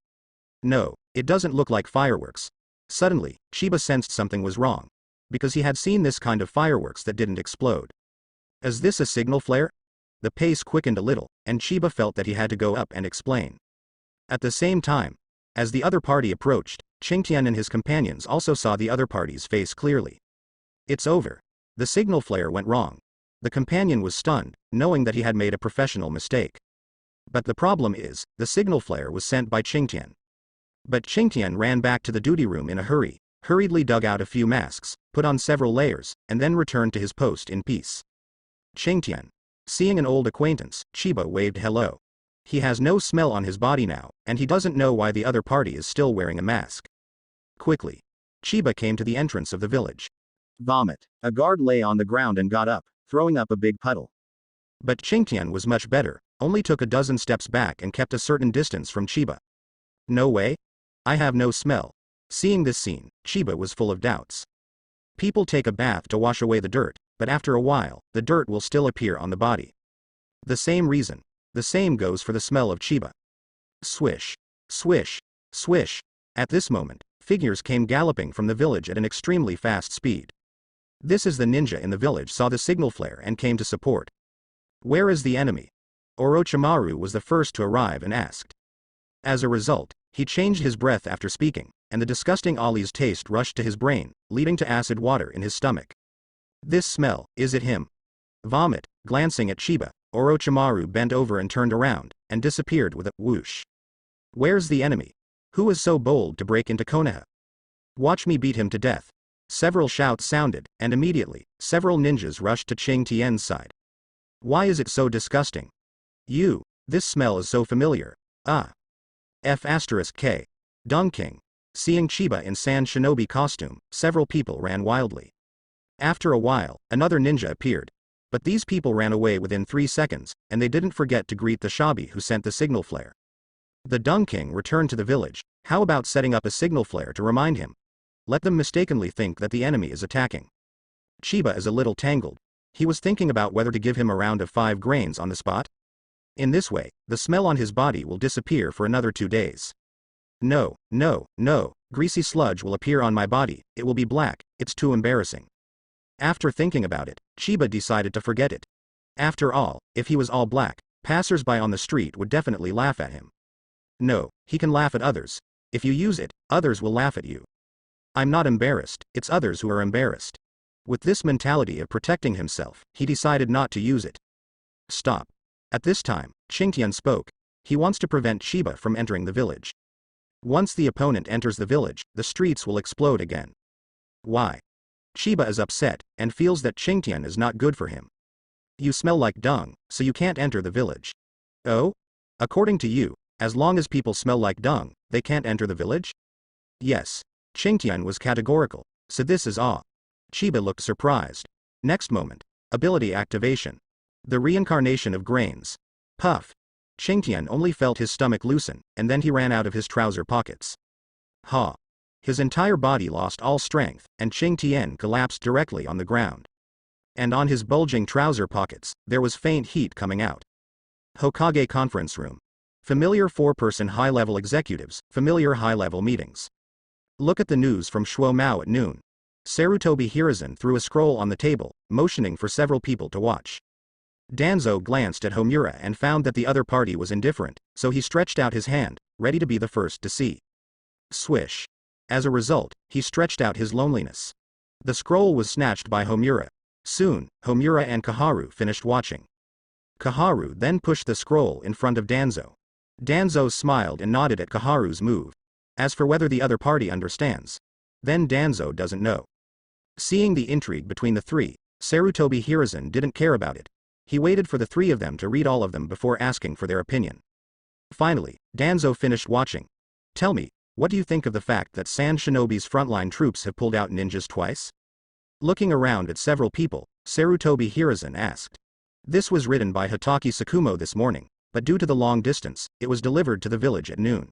No, it doesn't look like fireworks. Suddenly, Chiba sensed something was wrong. Because he had seen this kind of fireworks that didn't explode. Is this a signal flare? The pace quickened a little, and Chiba felt that he had to go up and explain. At the same time, as the other party approached, Qingtian and his companions also saw the other party's face clearly. It's over. The signal flare went wrong. The companion was stunned, knowing that he had made a professional mistake. But the problem is, the signal flare was sent by Qingtian. But Qingtian ran back to the duty room in a hurry, hurriedly dug out a few masks, put on several layers, and then returned to his post in peace. Qingtian. Seeing an old acquaintance, Chiba waved hello. He has no smell on his body now, and he doesn't know why the other party is still wearing a mask. Quickly. Chiba came to the entrance of the village. Vomit. A guard lay on the ground and got up, throwing up a big puddle. But Qingtian was much better, only took a dozen steps back and kept a certain distance from Chiba. No way? I have no smell. Seeing this scene, Chiba was full of doubts. People take a bath to wash away the dirt, but after a while, the dirt will still appear on the body. The same reason. The same goes for the smell of Chiba. Swish. Swish. Swish. At this moment, figures came galloping from the village at an extremely fast speed. This is the ninja in the village saw the signal flare and came to support. Where is the enemy? Orochimaru was the first to arrive and asked. As a result, he changed his breath after speaking, and the disgusting Ollie's taste rushed to his brain, leading to acid water in his stomach. This smell, is it him? Vomit. Glancing at Chiba, Orochimaru bent over and turned around, and disappeared with a whoosh. Where's the enemy? Who is so bold to break into Konoha? Watch me beat him to death. Several shouts sounded, and immediately, several ninjas rushed to Ching Tien's side. Why is it so disgusting? This smell is so familiar. F*K. Dung King. Seeing Chiba in Sand Shinobi costume, several people ran wildly. After a while, another ninja appeared. But these people ran away within 3 seconds, and they didn't forget to greet the Shabi who sent the signal flare. The Dung King returned to the village. How about setting up a signal flare to remind him? Let them mistakenly think that the enemy is attacking. Chiba is a little tangled. He was thinking about whether to give him a round of 5 grains on the spot. In this way, the smell on his body will disappear for another 2 days. No, greasy sludge will appear on my body, it will be black, it's too embarrassing. After thinking about it, Chiba decided to forget it. After all, if he was all black, passers-by on the street would definitely laugh at him. No, he can laugh at others. If you use it, others will laugh at you. I'm not embarrassed, it's others who are embarrassed. With this mentality of protecting himself, he decided not to use it. Stop. At this time, Qingtian spoke. He wants to prevent Chiba from entering the village. Once the opponent enters the village, the streets will explode again. Why? Chiba is upset, and feels that Qingtian is not good for him. You smell like dung, so you can't enter the village. Oh? According to you, as long as people smell like dung, they can't enter the village? Yes. Qingtian was categorical, so this is all. Chiba looked surprised. Next moment. Ability activation. The reincarnation of grains. Puff. Qingtian only felt his stomach loosen, and then he ran out of his trouser pockets. Ha. His entire body lost all strength, and Qingtian collapsed directly on the ground. And on his bulging trouser pockets, there was faint heat coming out. Hokage conference room. Familiar 4-person high-level executives, familiar high-level meetings. Look at the news from Shuo Mao at noon. Sarutobi Hiruzen threw a scroll on the table, motioning for several people to watch. Danzo glanced at Homura and found that the other party was indifferent, so he stretched out his hand, ready to be the first to see. Swish. As a result, he stretched out his loneliness. The scroll was snatched by Homura. Soon, Homura and Kaharu finished watching. Kaharu then pushed the scroll in front of Danzo. Danzo smiled and nodded at Kaharu's move. As for whether the other party understands, then Danzo doesn't know. Seeing the intrigue between the three, Sarutobi Hiruzen didn't care about it. He waited for the 3 of them to read all of them before asking for their opinion. Finally, Danzo finished watching. Tell me, what do you think of the fact that Sand Shinobi's frontline troops have pulled out ninjas twice? Looking around at several people, Sarutobi Hiruzen asked. This was written by Hitaki Tsukumo this morning, but due to the long distance, it was delivered to the village at noon.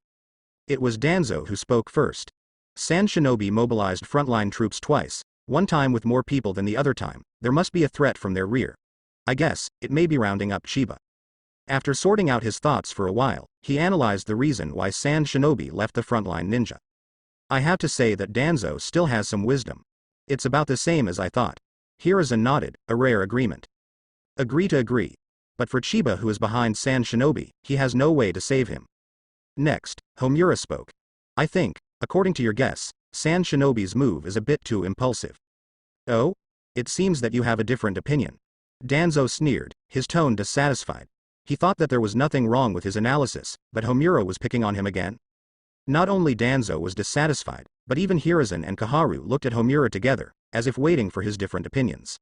It was Danzo who spoke first. Sand Shinobi mobilized frontline troops twice, one time with more people than the other time. There must be a threat from their rear. I guess, it may be rounding up Chiba. After sorting out his thoughts for a while, he analyzed the reason why Sand Shinobi left the frontline ninja. I have to say that Danzo still has some wisdom. It's about the same as I thought. Hiruzen nodded, a rare agreement. Agree to agree. But for Chiba, who is behind Sand Shinobi, he has no way to save him. Next, Homura spoke. I think, according to your guess, Sand Shinobi's move is a bit too impulsive. Oh? It seems that you have a different opinion. Danzo sneered, his tone dissatisfied. He thought that there was nothing wrong with his analysis, but Homura was picking on him again. Not only Danzo was dissatisfied, but even Hiruzen and Kaharu looked at Homura together, as if waiting for his different opinions.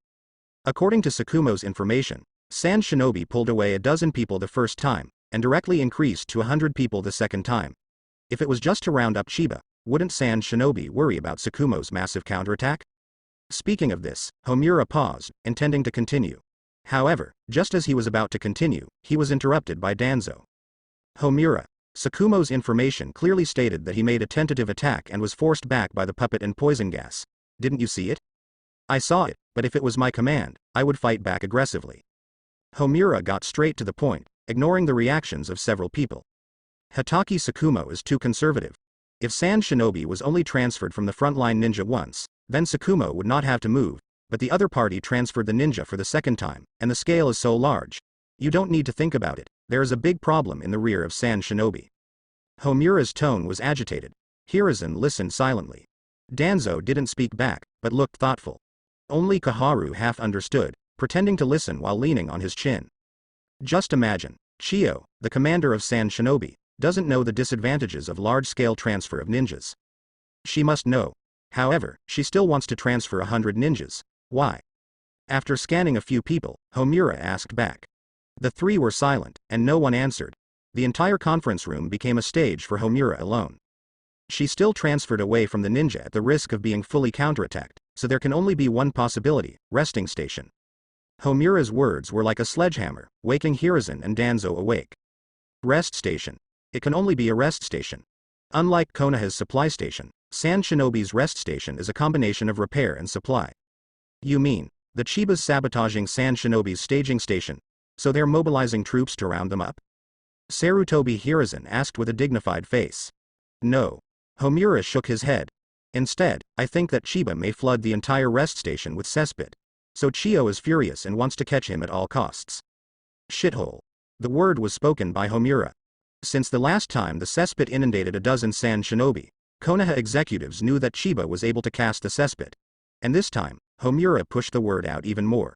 According to Tsukumo's information, Sand Shinobi pulled away a dozen people the first time, and directly increased to 100 people the second time. If it was just to round up Chiba, wouldn't Sand Shinobi worry about Tsukumo's massive counterattack? Speaking of this, Homura paused, intending to continue. However, just as he was about to continue, he was interrupted by Danzo. Homura. Tsukumo's information clearly stated that he made a tentative attack and was forced back by the puppet and poison gas. Didn't you see it? I saw it, but if it was my command, I would fight back aggressively. Homura got straight to the point, ignoring the reactions of several people. Hitaki Tsukumo is too conservative. If Sand Shinobi was only transferred from the frontline ninja once, then Tsukumo would not have to move, but the other party transferred the ninja for the second time, and the scale is so large. You don't need to think about it, there is a big problem in the rear of Sand Shinobi. Homura's tone was agitated. Hiruzen listened silently. Danzo didn't speak back, but looked thoughtful. Only Kaharu half understood, pretending to listen while leaning on his chin. Just imagine, Chiyo, the commander of Sand Shinobi, doesn't know the disadvantages of large-scale transfer of ninjas. She must know. However, she still wants to transfer 100 ninjas. Why? After scanning a few people, Homura asked back. The three were silent, and no one answered. The entire conference room became a stage for Homura alone. She still transferred away from the ninja at the risk of being fully counterattacked, so there can only be one possibility, resting station. Homura's words were like a sledgehammer, waking Hiruzen and Danzo awake. Rest station. It can only be a rest station. Unlike Konoha's supply station, Sand Shinobi's rest station is a combination of repair and supply. You mean, the Chiba's sabotaging Sand Shinobi's staging station, so they're mobilizing troops to round them up? Sarutobi Hiruzen asked with a dignified face. No. Homura shook his head. Instead, I think that Chiba may flood the entire rest station with cesspit. So Chiyo is furious and wants to catch him at all costs. Shithole. The word was spoken by Homura. Since the last time the cesspit inundated a dozen Sand Shinobi, Konoha executives knew that Chiba was able to cast the cesspit. And this time, Homura pushed the word out even more.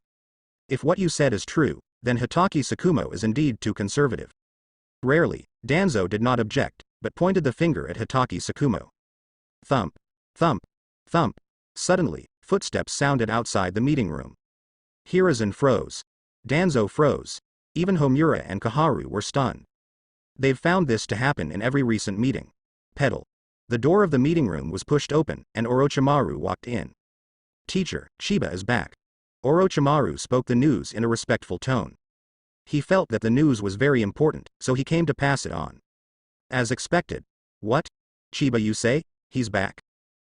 If what you said is true, then Hitaki Tsukumo is indeed too conservative. Rarely, Danzo did not object, but pointed the finger at Hitaki Tsukumo. Thump. Thump. Thump. Suddenly, footsteps sounded outside the meeting room. Hiruzen froze. Danzo froze. Even Homura and Kaharu were stunned. They've found this to happen in every recent meeting. Pedal. The door of the meeting room was pushed open, and Orochimaru walked in. Teacher, Chiba is back. Orochimaru spoke the news in a respectful tone. He felt that the news was very important, so he came to pass it on. As expected. What? Chiba, you say? He's back?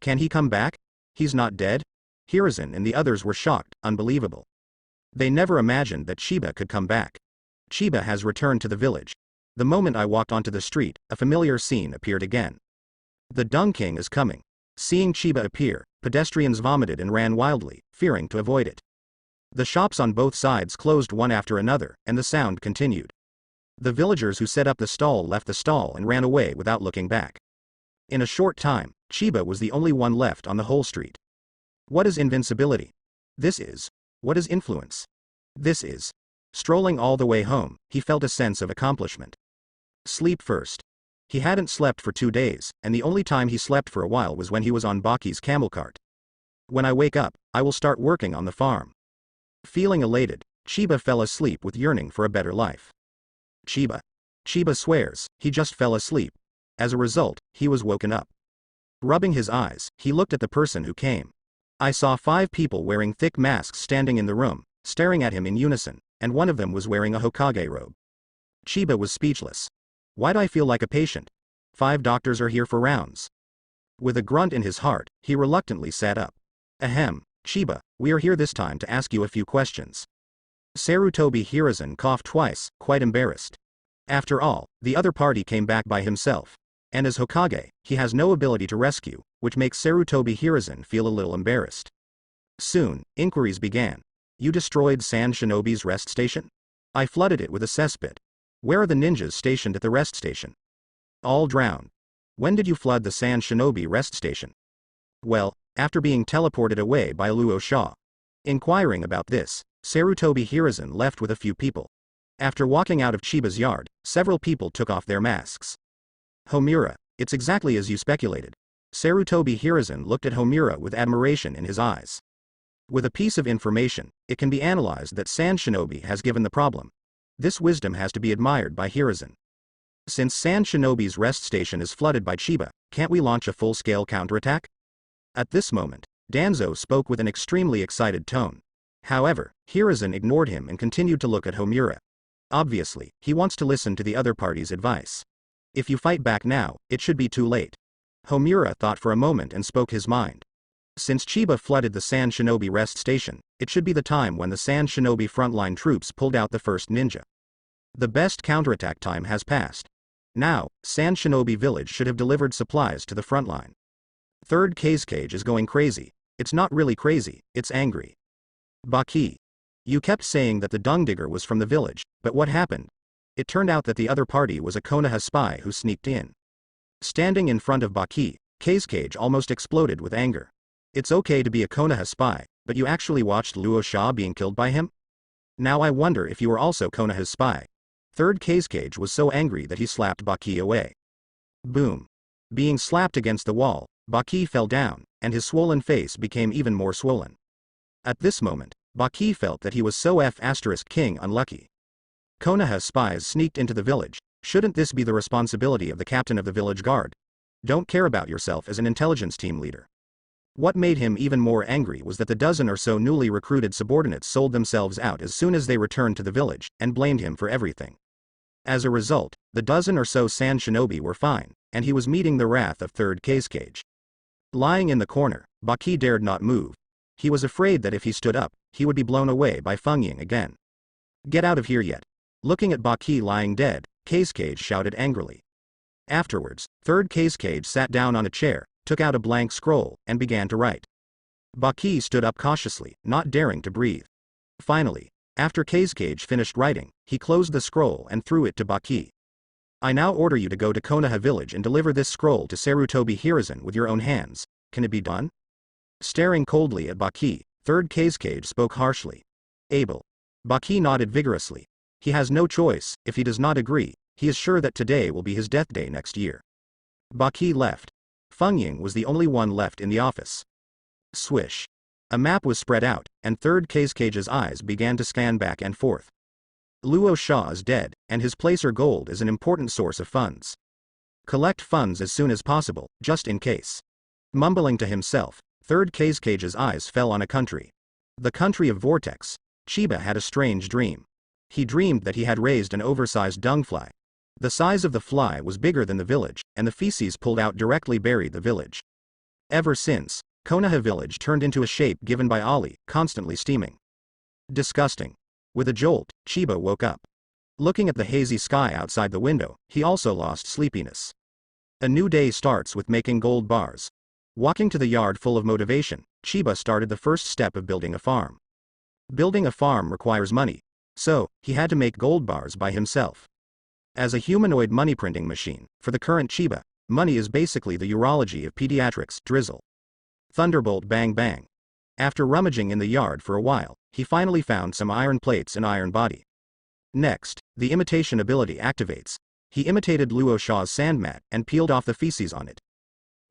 Can he come back? He's not dead? Hiruzen and the others were shocked, unbelievable. They never imagined that Chiba could come back. Chiba has returned to the village. The moment I walked onto the street, a familiar scene appeared again. The Dung King is coming. Seeing Chiba appear, pedestrians vomited and ran wildly, fearing to avoid it. The shops on both sides closed one after another, and the sound continued. The villagers who set up the stall left the stall and ran away without looking back. In a short time, Chiba was the only one left on the whole street. What is invincibility? This is. What is influence? This is. Strolling all the way home, he felt a sense of accomplishment. Sleep first. He hadn't slept for 2 days, and the only time he slept for a while was when he was on Baki's camel cart. When I wake up, I will start working on the farm. Feeling elated, Chiba fell asleep with yearning for a better life. Chiba. Chiba swears, he just fell asleep. As a result, he was woken up. Rubbing his eyes, he looked at the person who came. I saw 5 people wearing thick masks standing in the room, staring at him in unison, and one of them was wearing a Hokage robe. Chiba was speechless. Why'd I feel like a patient? 5 doctors are here for rounds. With a grunt in his heart, he reluctantly sat up. Ahem, Chiba, we are here this time to ask you a few questions. Sarutobi Hiruzen coughed twice, quite embarrassed. After all, the other party came back by himself. And as Hokage, he has no ability to rescue, which makes Sarutobi Hiruzen feel a little embarrassed. Soon, inquiries began. You destroyed Sand Shinobi's rest station? I flooded it with a cesspit. Where are the ninjas stationed at the rest station? All drowned. When did you flood the Sand Shinobi rest station? Well, after being teleported away by Luo Sha. Inquiring about this, Sarutobi Hiruzen left with a few people. After walking out of Chiba's yard, several people took off their masks. Homura, it's exactly as you speculated. Sarutobi Hiruzen looked at Homura with admiration in his eyes. With a piece of information, it can be analyzed that Sand Shinobi has given the problem. This wisdom has to be admired by Hiruzen. Since Sand Shinobi's rest station is flooded by Chiba, can't we launch a full-scale counterattack? At this moment, Danzo spoke with an extremely excited tone. However, Hiruzen ignored him and continued to look at Homura. Obviously, he wants to listen to the other party's advice. If you fight back now, it should be too late. Homura thought for a moment and spoke his mind. Since Chiba flooded the Sand Shinobi rest station, it should be the time when the Sand Shinobi frontline troops pulled out the first ninja. The best counterattack time has passed. Now, Sand Shinobi Village should have delivered supplies to the front line. Third Cage is going crazy. It's not really crazy, it's angry. Baki. You kept saying that the dung digger was from the village, but what happened? It turned out that the other party was a Konoha spy who sneaked in. Standing in front of Baki, Cage almost exploded with anger. It's okay to be a Konoha spy, but you actually watched Luo Sha being killed by him? Now I wonder if you were also Konoha's spy. Third Cage was so angry that he slapped Baki away. Boom. Being slapped against the wall, Baki fell down, and his swollen face became even more swollen. At this moment, Baki felt that he was so King unlucky. Konoha spies sneaked into the village. Shouldn't this be the responsibility of the captain of the village guard? Don't care about yourself as an intelligence team leader. What made him even more angry was that the dozen or so newly recruited subordinates sold themselves out as soon as they returned to the village, and blamed him for everything. As a result, the dozen or so Sand Shinobi were fine, and he was meeting the wrath of Third Cage. Lying in the corner, Baki dared not move. He was afraid that if he stood up, he would be blown away by Feng Ying again. Get out of here yet. Looking at Baki lying dead, Cage shouted angrily. Afterwards, Third Cage sat down on a chair, took out a blank scroll, and began to write. Baki stood up cautiously, not daring to breathe. Finally, after Cage finished writing, he closed the scroll and threw it to Baki. I now order you to go to Konoha village and deliver this scroll to Sarutobi Hiruzen with your own hands. Can it be done? Staring coldly at Baki, Third Cage spoke harshly. Able. Baki nodded vigorously. He has no choice. If he does not agree, he is sure that today will be his death day next year. Baki left. Feng Ying was the only one left in the office. Swish. A map was spread out, and Third Cage's eyes began to scan back and forth. Luo Sha is dead, and his placer gold is an important source of funds. Collect funds as soon as possible, just in case. Mumbling to himself, Third Cage's eyes fell on a country. The country of Vortex. Chiba had a strange dream. He dreamed that he had raised an oversized dung fly. The size of the fly was bigger than the village, and the feces pulled out directly buried the village. Ever since, Konoha village turned into a shape given by Ali, constantly steaming. Disgusting. With a jolt, Chiba woke up. Looking at the hazy sky outside the window, he also lost sleepiness. A new day starts with making gold bars. Walking to the yard full of motivation, Chiba started the first step of building a farm. Building a farm requires money, so he had to make gold bars by himself. As a humanoid money printing machine, for the current Chiba, money is basically the urology of pediatrics. Drizzle. Thunderbolt bang bang. After rummaging in the yard for a while, he finally found some iron plates and iron body. Next, the imitation ability activates. He imitated Luo Sha's sand mat and peeled off the feces on it.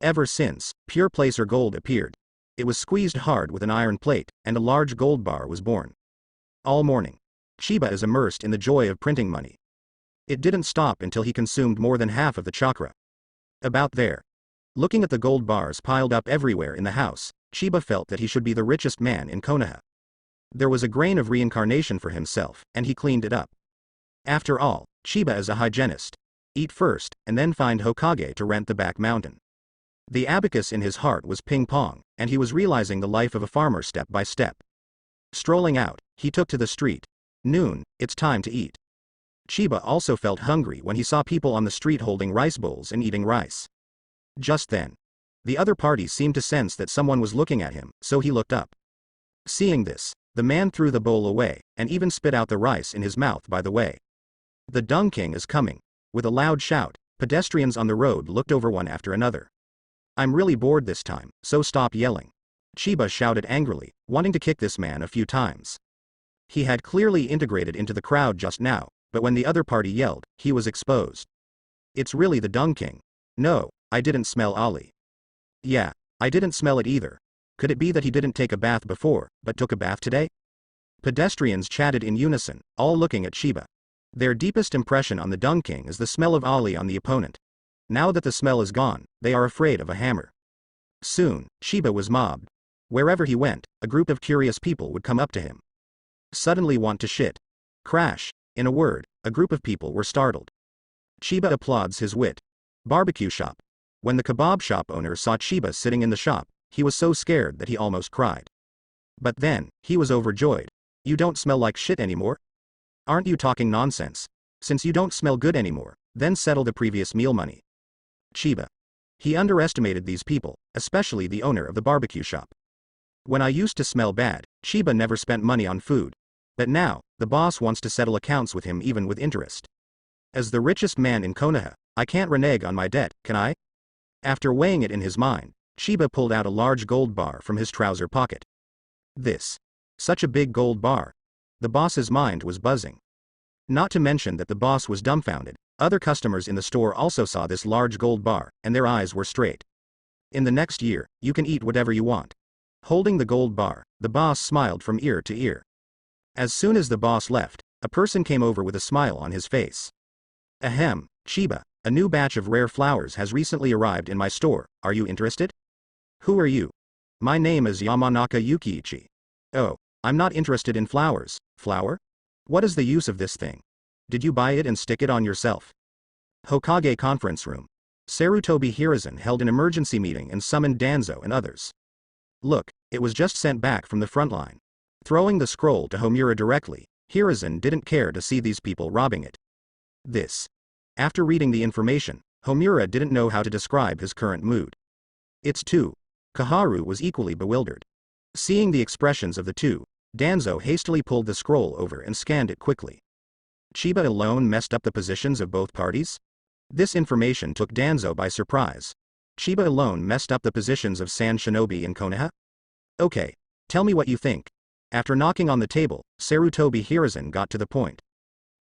Ever since, pure placer gold appeared. It was squeezed hard with an iron plate, and a large gold bar was born. All morning, Chiba is immersed in the joy of printing money. It didn't stop until he consumed more than half of the chakra. About there. Looking at the gold bars piled up everywhere in the house, Chiba felt that he should be the richest man in Konoha. There was a grain of reincarnation for himself, and he cleaned it up. After all, Chiba is a hygienist. Eat first, and then find Hokage to rent the back mountain. The abacus in his heart was ping-pong, and he was realizing the life of a farmer step by step. Strolling out, he took to the street. Noon, it's time to eat. Chiba also felt hungry when he saw people on the street holding rice bowls and eating rice. Just then, the other party seemed to sense that someone was looking at him, so he looked up. Seeing this, the man threw the bowl away, and even spit out the rice in his mouth by the way. The Dung King is coming. With a loud shout, pedestrians on the road looked over one after another. I'm really bored this time, so stop yelling. Chiba shouted angrily, wanting to kick this man a few times. He had clearly integrated into the crowd just now, but when the other party yelled, he was exposed. It's really the Dung King. No, I didn't smell Ali. Yeah, I didn't smell it either. Could it be that he didn't take a bath before, but took a bath today? Pedestrians chatted in unison, all looking at Chiba. Their deepest impression on the Dung King is the smell of Ali on the opponent. Now that the smell is gone, they are afraid of a hammer. Soon, Chiba was mobbed. Wherever he went, a group of curious people would come up to him. Suddenly want to shit. Crash. In a word, a group of people were startled. Chiba applauds his wit. Barbecue shop. When the kebab shop owner saw Chiba sitting in the shop, he was so scared that he almost cried. But then, he was overjoyed. You don't smell like shit anymore? Aren't you talking nonsense? Since you don't smell good anymore, then settle the previous meal money. Chiba. He underestimated these people, especially the owner of the barbecue shop. When I used to smell bad, Chiba never spent money on food. But now, the boss wants to settle accounts with him even with interest. As the richest man in Konoha, I can't renege on my debt, can I? After weighing it in his mind, Chiba pulled out a large gold bar from his trouser pocket. This. Such a big gold bar. The boss's mind was buzzing. Not to mention that the boss was dumbfounded. Other customers in the store also saw this large gold bar, and their eyes were straight. In the next year, you can eat whatever you want. Holding the gold bar, the boss smiled from ear to ear. As soon as the boss left, a person came over with a smile on his face. Ahem, Chiba, a new batch of rare flowers has recently arrived in my store, are you interested? Who are you? My name is Yamanaka Yukiichi. Oh, I'm not interested in flowers. Flower? What is the use of this thing? Did you buy it and stick it on yourself? Hokage conference room. Sarutobi Hiruzen held an emergency meeting and summoned Danzo and others. Look, it was just sent back from the front line. Throwing the scroll to Homura directly, Hiruzen didn't care to see these people robbing it. This. After reading the information, Homura didn't know how to describe his current mood. It's two. Kaharu was equally bewildered. Seeing the expressions of the two, Danzo hastily pulled the scroll over and scanned it quickly. Chiba alone messed up the positions of both parties? This information took Danzo by surprise. Chiba alone messed up the positions of Sand Shinobi in Konoha? Okay, tell me what you think. After knocking on the table, Sarutobi Hiruzen got to the point.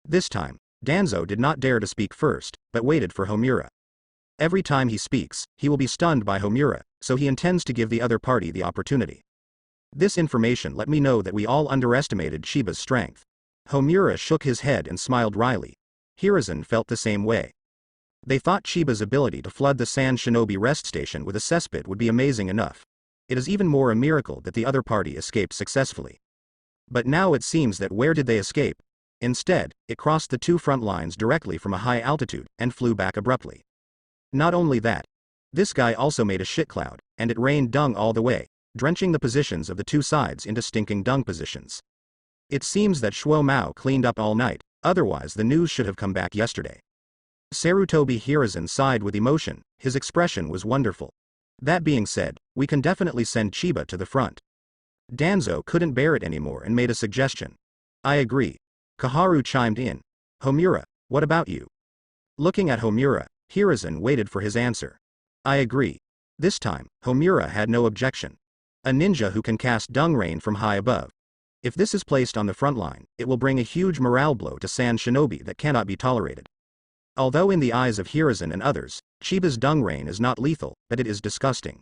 This time, Danzo did not dare to speak first, but waited for Homura. Every time he speaks, he will be stunned by Homura, so he intends to give the other party the opportunity. This information let me know that we all underestimated Chiba's strength. Homura shook his head and smiled wryly. Hiruzen felt the same way. They thought Chiba's ability to flood the Sand Shinobi rest station with a cesspit would be amazing enough. It is even more a miracle that the other party escaped successfully. But now it seems that where did they escape? Instead, it crossed the two front lines directly from a high altitude and flew back abruptly. Not only that, this guy also made a shit cloud, and it rained dung all the way, drenching the positions of the two sides into stinking dung positions. It seems that Shuo Mao cleaned up all night, otherwise the news should have come back yesterday. Sarutobi Hiruzen sighed with emotion, his expression was wonderful. That being said, we can definitely send Chiba to the front. Danzo couldn't bear it anymore and made a suggestion. I agree. Kaharu chimed in. Homura, what about you? Looking at Homura, Hiruzen waited for his answer. I agree. This time, Homura had no objection. A ninja who can cast dung rain from high above. If this is placed on the front line, it will bring a huge morale blow to Sand Shinobi that cannot be tolerated. Although in the eyes of Hiruzen and others, Chiba's dung rain is not lethal, but it is disgusting.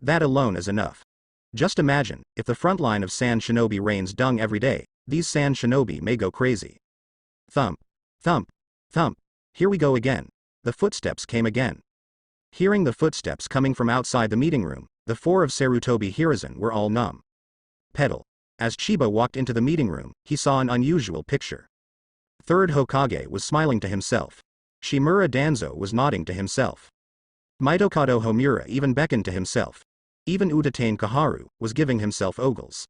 That alone is enough. Just imagine, if the front line of Sand Shinobi rains dung every day, these Sand Shinobi may go crazy. Thump. Thump. Thump. Here we go again. The footsteps came again. Hearing the footsteps coming from outside the meeting room, the four of Sarutobi Hiruzen were all numb. Pedal. As Chiba walked into the meeting room, he saw an unusual picture. Third Hokage was smiling to himself. Shimura Danzo was nodding to himself. Mitokado Homura even beckoned to himself. Even Utatane Kaharu was giving himself ogles.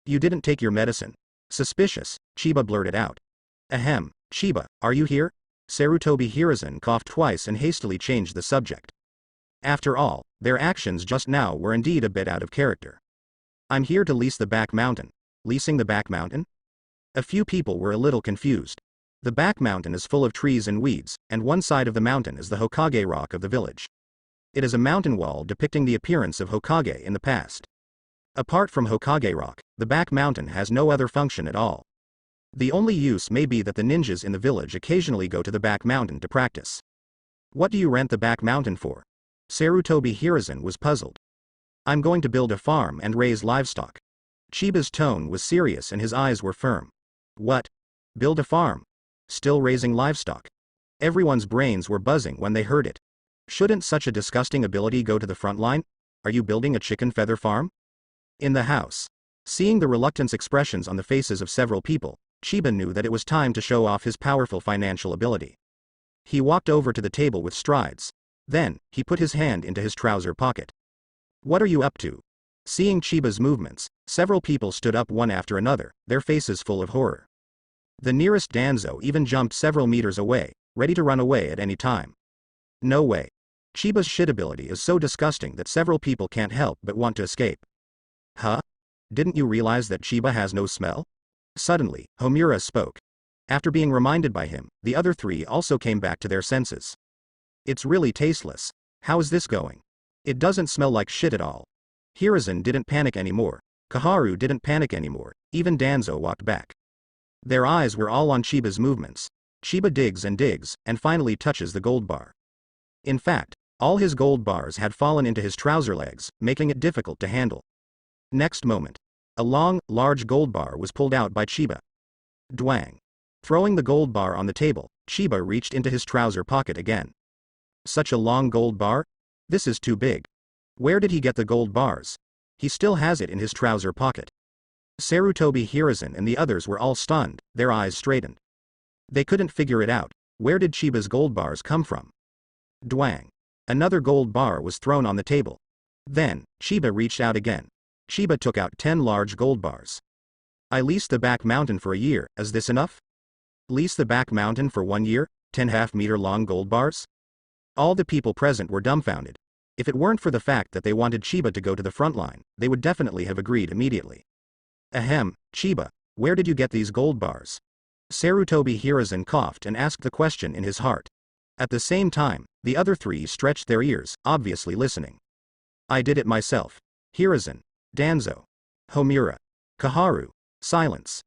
You didn't take your medicine. Suspicious, Chiba blurted out. Ahem, Chiba, are you here? Sarutobi Hiruzen coughed twice and hastily changed the subject. After all, their actions just now were indeed a bit out of character. I'm here to lease the back mountain. Leasing the back mountain? A few people were a little confused. The back mountain is full of trees and weeds, and one side of the mountain is the Hokage rock of the village. It is a mountain wall depicting the appearance of Hokage in the past. Apart from Hokage rock, the back mountain has no other function at all. The only use may be that the ninjas in the village occasionally go to the back mountain to practice. What do you rent the back mountain for? Sarutobi Hiruzen was puzzled. I'm going to build a farm and raise livestock. Chiba's tone was serious and his eyes were firm. What? Build a farm? Still raising livestock? Everyone's brains were buzzing when they heard it. Shouldn't such a disgusting ability go to the front line? Are you building a chicken feather farm? In the house. Seeing the reluctance expressions on the faces of several people, Chiba knew that it was time to show off his powerful financial ability. He walked over to the table with strides. Then, he put his hand into his trouser pocket. What are you up to? Seeing Chiba's movements, several people stood up one after another, their faces full of horror. The nearest Danzo even jumped several meters away, ready to run away at any time. No way. Chiba's shit ability is so disgusting that several people can't help but want to escape. Huh? Didn't you realize that Chiba has no smell? Suddenly, Homura spoke. After being reminded by him, the other three also came back to their senses. It's really tasteless. How is this going? It doesn't smell like shit at all. Hiruzen didn't panic anymore. Kaharu didn't panic anymore. Even Danzo walked back. Their eyes were all on Chiba's movements. Chiba digs and finally touches the gold bar. In fact, all his gold bars had fallen into his trouser legs, making it difficult to handle. Next moment, a long, large gold bar was pulled out by Chiba. Dwang. Throwing the gold bar on the table, Chiba reached into his trouser pocket again. Such a long gold bar? This is too big. Where did he get the gold bars? He still has it in his trouser pocket. Sarutobi Hiruzen and the others were all stunned, their eyes straightened. They couldn't figure it out. Where did Chiba's gold bars come from? Dwang. Another gold bar was thrown on the table. Then, Chiba reached out again. Chiba took out 10 large gold bars. I leased the back mountain for a year, is this enough? Lease the back mountain for 1 year, 10 half-meter long gold bars? All the people present were dumbfounded. If it weren't for the fact that they wanted Chiba to go to the front line, they would definitely have agreed immediately. Ahem, Chiba, where did you get these gold bars? Sarutobi Hiruzen coughed and asked the question in his heart. At the same time, the other three stretched their ears, obviously listening. I did it myself. Hiruzen, Danzo, Homura, Kaharu, silence.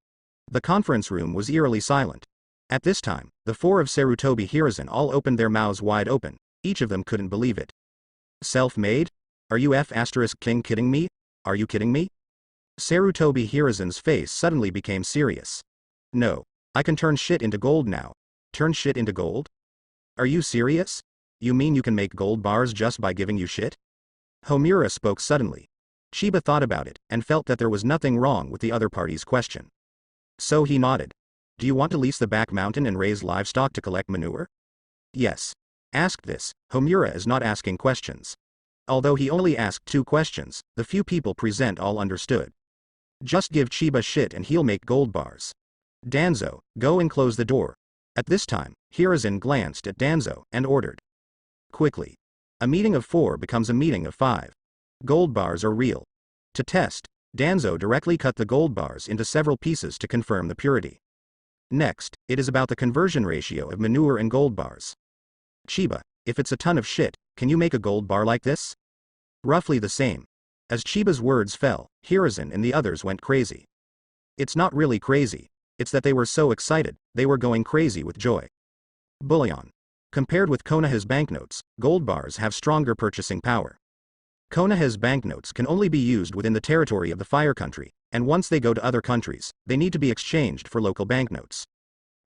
The conference room was eerily silent. At this time, the four of Sarutobi Hiruzen all opened their mouths wide open. Each of them couldn't believe it. Self-made? Are you kidding me? Are you kidding me? Sarutobi Hiruzen's face suddenly became serious. No. I can turn shit into gold now. Turn shit into gold? Are you serious? You mean you can make gold bars just by giving you shit? Homura spoke suddenly. Chiba thought about it, and felt that there was nothing wrong with the other party's question. So he nodded. Do you want to lease the back mountain and raise livestock to collect manure? Yes. Asked this, Homura is not asking questions. Although he only asked 2 questions, the few people present all understood. Just give Chiba shit and he'll make gold bars. Danzo, go and close the door. At this time, Hiruzen glanced at Danzo and ordered. Quickly. A meeting of 4 becomes a meeting of 5. Gold bars are real. To test, Danzo directly cut the gold bars into several pieces to confirm the purity. Next, it is about the conversion ratio of manure and gold bars. Chiba, if it's a ton of shit, can you make a gold bar like this? Roughly the same. As Chiba's words fell, Hiruzen and the others went crazy. It's not really crazy. It's that they were so excited, they were going crazy with joy. Bullion. Compared with Konoha's banknotes, gold bars have stronger purchasing power. Konoha's banknotes can only be used within the territory of the Fire Country, and once they go to other countries, they need to be exchanged for local banknotes.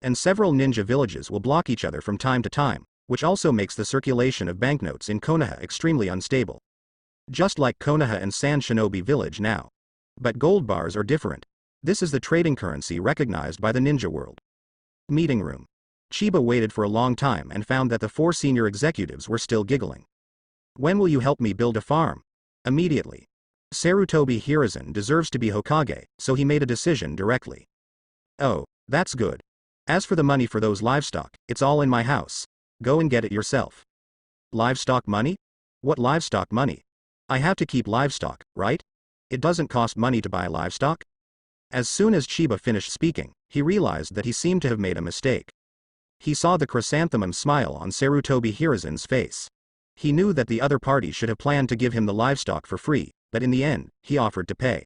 And several ninja villages will block each other from time to time, which also makes the circulation of banknotes in Konoha extremely unstable. Just like Konoha and Sand Shinobi Village now. But gold bars are different. This is the trading currency recognized by the ninja world. Meeting room. Chiba waited for a long time and found that the 4 senior executives were still giggling. When will you help me build a farm? Immediately. Sarutobi Hiruzen deserves to be Hokage, so he made a decision directly. Oh, that's good. As for the money for those livestock, it's all in my house. Go and get it yourself. Livestock money? What livestock money? I have to keep livestock, right? It doesn't cost money to buy livestock? As soon as Chiba finished speaking, he realized that he seemed to have made a mistake. He saw the chrysanthemum smile on Sarutobi Hiruzen's face. He knew that the other party should have planned to give him the livestock for free, but in the end, he offered to pay.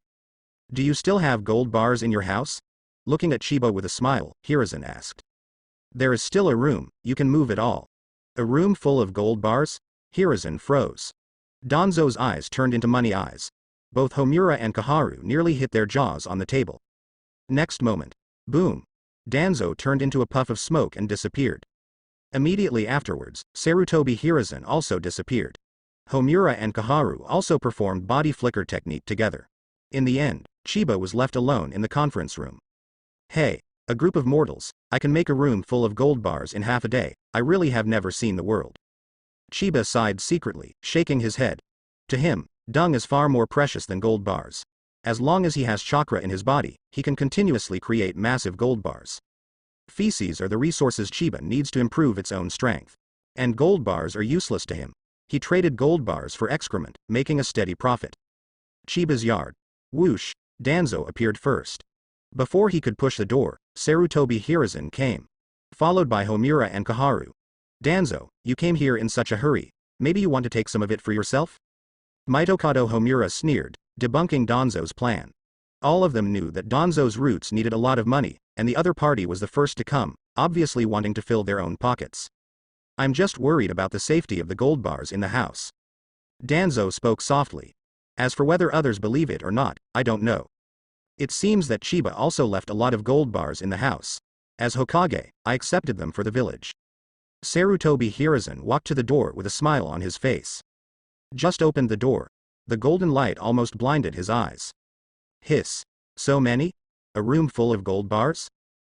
Do you still have gold bars in your house? Looking at Chiba with a smile, Hiruzen asked. There is still a room, you can move it all. A room full of gold bars? Hiruzen froze. Danzo's eyes turned into money eyes. Both Homura and Kaharu nearly hit their jaws on the table. Next moment. Boom. Danzo turned into a puff of smoke and disappeared. Immediately afterwards, Sarutobi Hiruzen also disappeared. Homura and Kaharu also performed body flicker technique together. In the end, Chiba was left alone in the conference room. Hey, a group of mortals, I can make a room full of gold bars in half a day, I really have never seen the world. Chiba sighed secretly, shaking his head. To him, dung is far more precious than gold bars. As long as he has chakra in his body, he can continuously create massive gold bars. Feces are the resources Chiba needs to improve its own strength. And gold bars are useless to him. He traded gold bars for excrement, making a steady profit. Chiba's yard. Whoosh, Danzo appeared first. Before he could push the door, Sarutobi Hiruzen came. Followed by Homura and Kaharu. Danzo, you came here in such a hurry, maybe you want to take some of it for yourself? Mitokado Homura sneered, debunking Danzo's plan. All of them knew that Danzo's roots needed a lot of money, and the other party was the first to come, obviously wanting to fill their own pockets. I'm just worried about the safety of the gold bars in the house. Danzo spoke softly. As for whether others believe it or not, I don't know. It seems that Chiba also left a lot of gold bars in the house. As Hokage, I accepted them for the village. Sarutobi Hiruzen walked to the door with a smile on his face. Just opened the door. The golden light almost blinded his eyes. Hiss. So many? A room full of gold bars?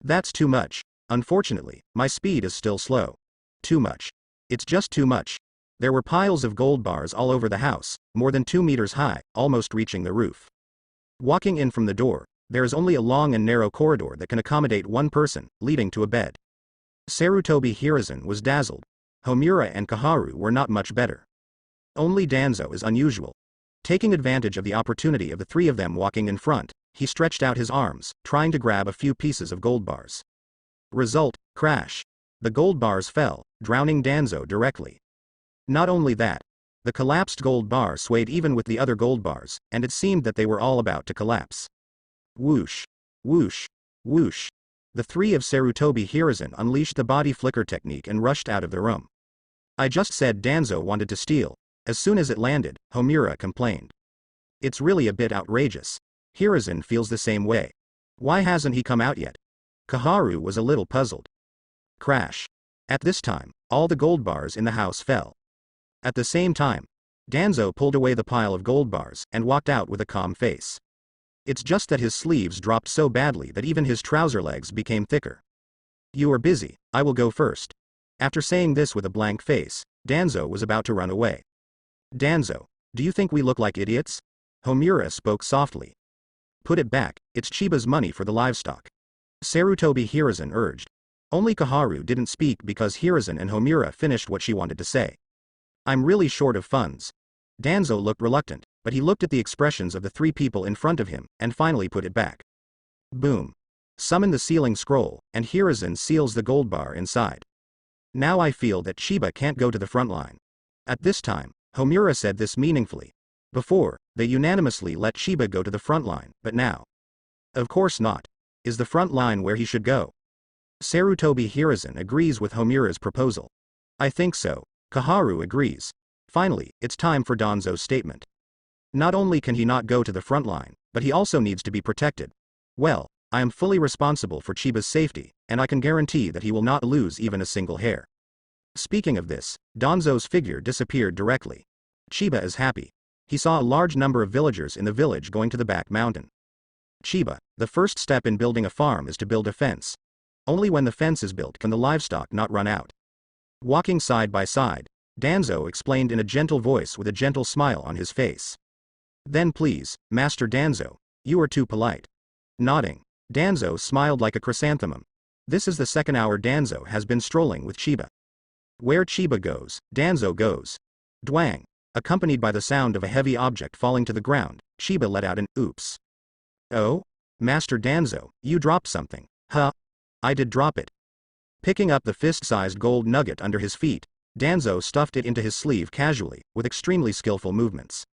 That's too much. Unfortunately, my speed is still slow. Too much. It's just too much. There were piles of gold bars all over the house, more than 2 meters high, almost reaching the roof. Walking in from the door, there is only a long and narrow corridor that can accommodate one person, leading to a bed. Sarutobi Hiruzen was dazzled. Homura and Kaharu were not much better. Only Danzo is unusual. Taking advantage of the opportunity of the three of them walking in front, he stretched out his arms, trying to grab a few pieces of gold bars. Result, crash. The gold bars fell, drowning Danzo directly. Not only that, the collapsed gold bar swayed even with the other gold bars, and it seemed that they were all about to collapse. Whoosh, whoosh, whoosh. The three of Sarutobi Hiruzen unleashed the body flicker technique and rushed out of the room. I just said Danzo wanted to steal. As soon as it landed, Homura complained. It's really a bit outrageous. Hiruzen feels the same way. Why hasn't he come out yet? Kaharu was a little puzzled. Crash. At this time, all the gold bars in the house fell. At the same time, Danzo pulled away the pile of gold bars and walked out with a calm face. It's just that his sleeves dropped so badly that even his trouser legs became thicker. You are busy, I will go first. After saying this with a blank face, Danzo was about to run away. Danzo, do you think we look like idiots? Homura spoke softly. Put it back, it's Chiba's money for the livestock. Sarutobi Hiruzen urged. Only Kaharu didn't speak because Hiruzen and Homura finished what she wanted to say. I'm really short of funds. Danzo looked reluctant, but he looked at the expressions of the three people in front of him, and finally put it back. Boom. Summon the sealing scroll, and Hiruzen seals the gold bar inside. Now I feel that Chiba can't go to the front line. At this time, Homura said this meaningfully. Before, they unanimously let Chiba go to the front line, but now. Of course not. Is the front line where he should go? Sarutobi Hiruzen agrees with Homura's proposal. I think so. Kaharu agrees. Finally, it's time for Danzo's statement. Not only can he not go to the front line, but he also needs to be protected. Well, I am fully responsible for Chiba's safety, and I can guarantee that he will not lose even a single hair. Speaking of this, Danzo's figure disappeared directly. Chiba is happy. He saw a large number of villagers in the village going to the back mountain. Chiba, the first step in building a farm is to build a fence. Only when the fence is built can the livestock not run out. Walking side by side, Danzo explained in a gentle voice with a gentle smile on his face. Then please, Master Danzo, you are too polite. Nodding, Danzo smiled like a chrysanthemum. This is the second hour Danzo has been strolling with Chiba. Where Chiba goes, Danzo goes. Dwang. Accompanied by the sound of a heavy object falling to the ground, Chiba let out an oops. Oh? Master Danzo, you dropped something. Huh? I did drop it. Picking up the fist-sized gold nugget under his feet, Danzo stuffed it into his sleeve casually, with extremely skillful movements.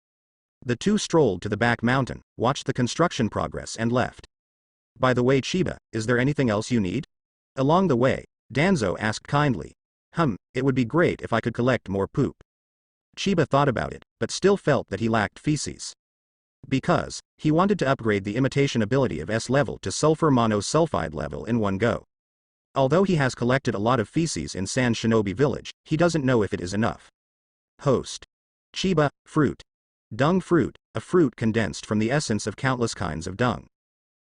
The two strolled to the back mountain, watched the construction progress and left. By the way Chiba, is there anything else you need? Along the way, Danzo asked kindly. It would be great if I could collect more poop. Chiba thought about it, but still felt that he lacked feces. Because, he wanted to upgrade the imitation ability of S level to sulfur monosulfide level in one go. Although he has collected a lot of feces in San Shinobi Village, he doesn't know if it is enough. Host. Chiba, fruit. Dung fruit, a fruit condensed from the essence of countless kinds of dung.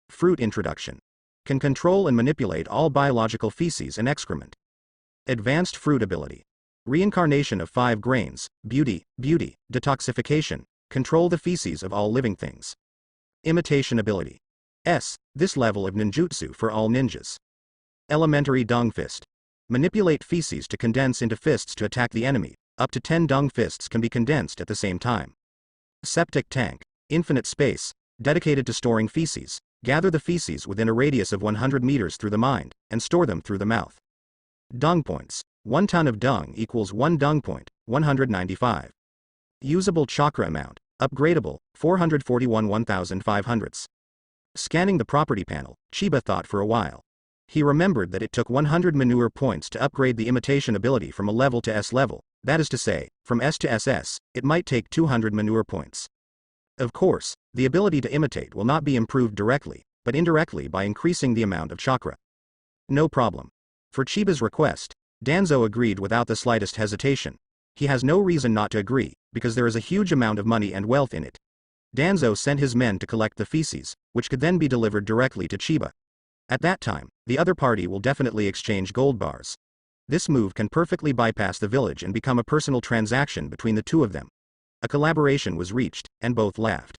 Fruit introduction. Can control and manipulate all biological feces and excrement. Advanced fruit ability. Reincarnation of 5 grains, beauty, detoxification, control the feces of all living things. Imitation ability. This level of ninjutsu for all ninjas. Elementary Dung Fist. Manipulate feces to condense into fists to attack the enemy. Up to 10 dung fists can be condensed at the same time. Septic Tank. Infinite space. Dedicated to storing feces. Gather the feces within a radius of 100 meters through the mind, and store them through the mouth. Dung Points. 1 ton of dung equals 1 dung point, 195. Usable chakra amount. Upgradable, 441 1500s. Scanning the property panel, Chiba thought for a while. He remembered that it took 100 manure points to upgrade the imitation ability from a level to S level, that is to say, from S to SS, it might take 200 manure points. Of course, the ability to imitate will not be improved directly, but indirectly by increasing the amount of chakra. No problem. For Chiba's request, Danzo agreed without the slightest hesitation. He has no reason not to agree, because there is a huge amount of money and wealth in it. Danzo sent his men to collect the feces, which could then be delivered directly to Chiba. At that time, the other party will definitely exchange gold bars. This move can perfectly bypass the village and become a personal transaction between the two of them. A collaboration was reached, and both laughed.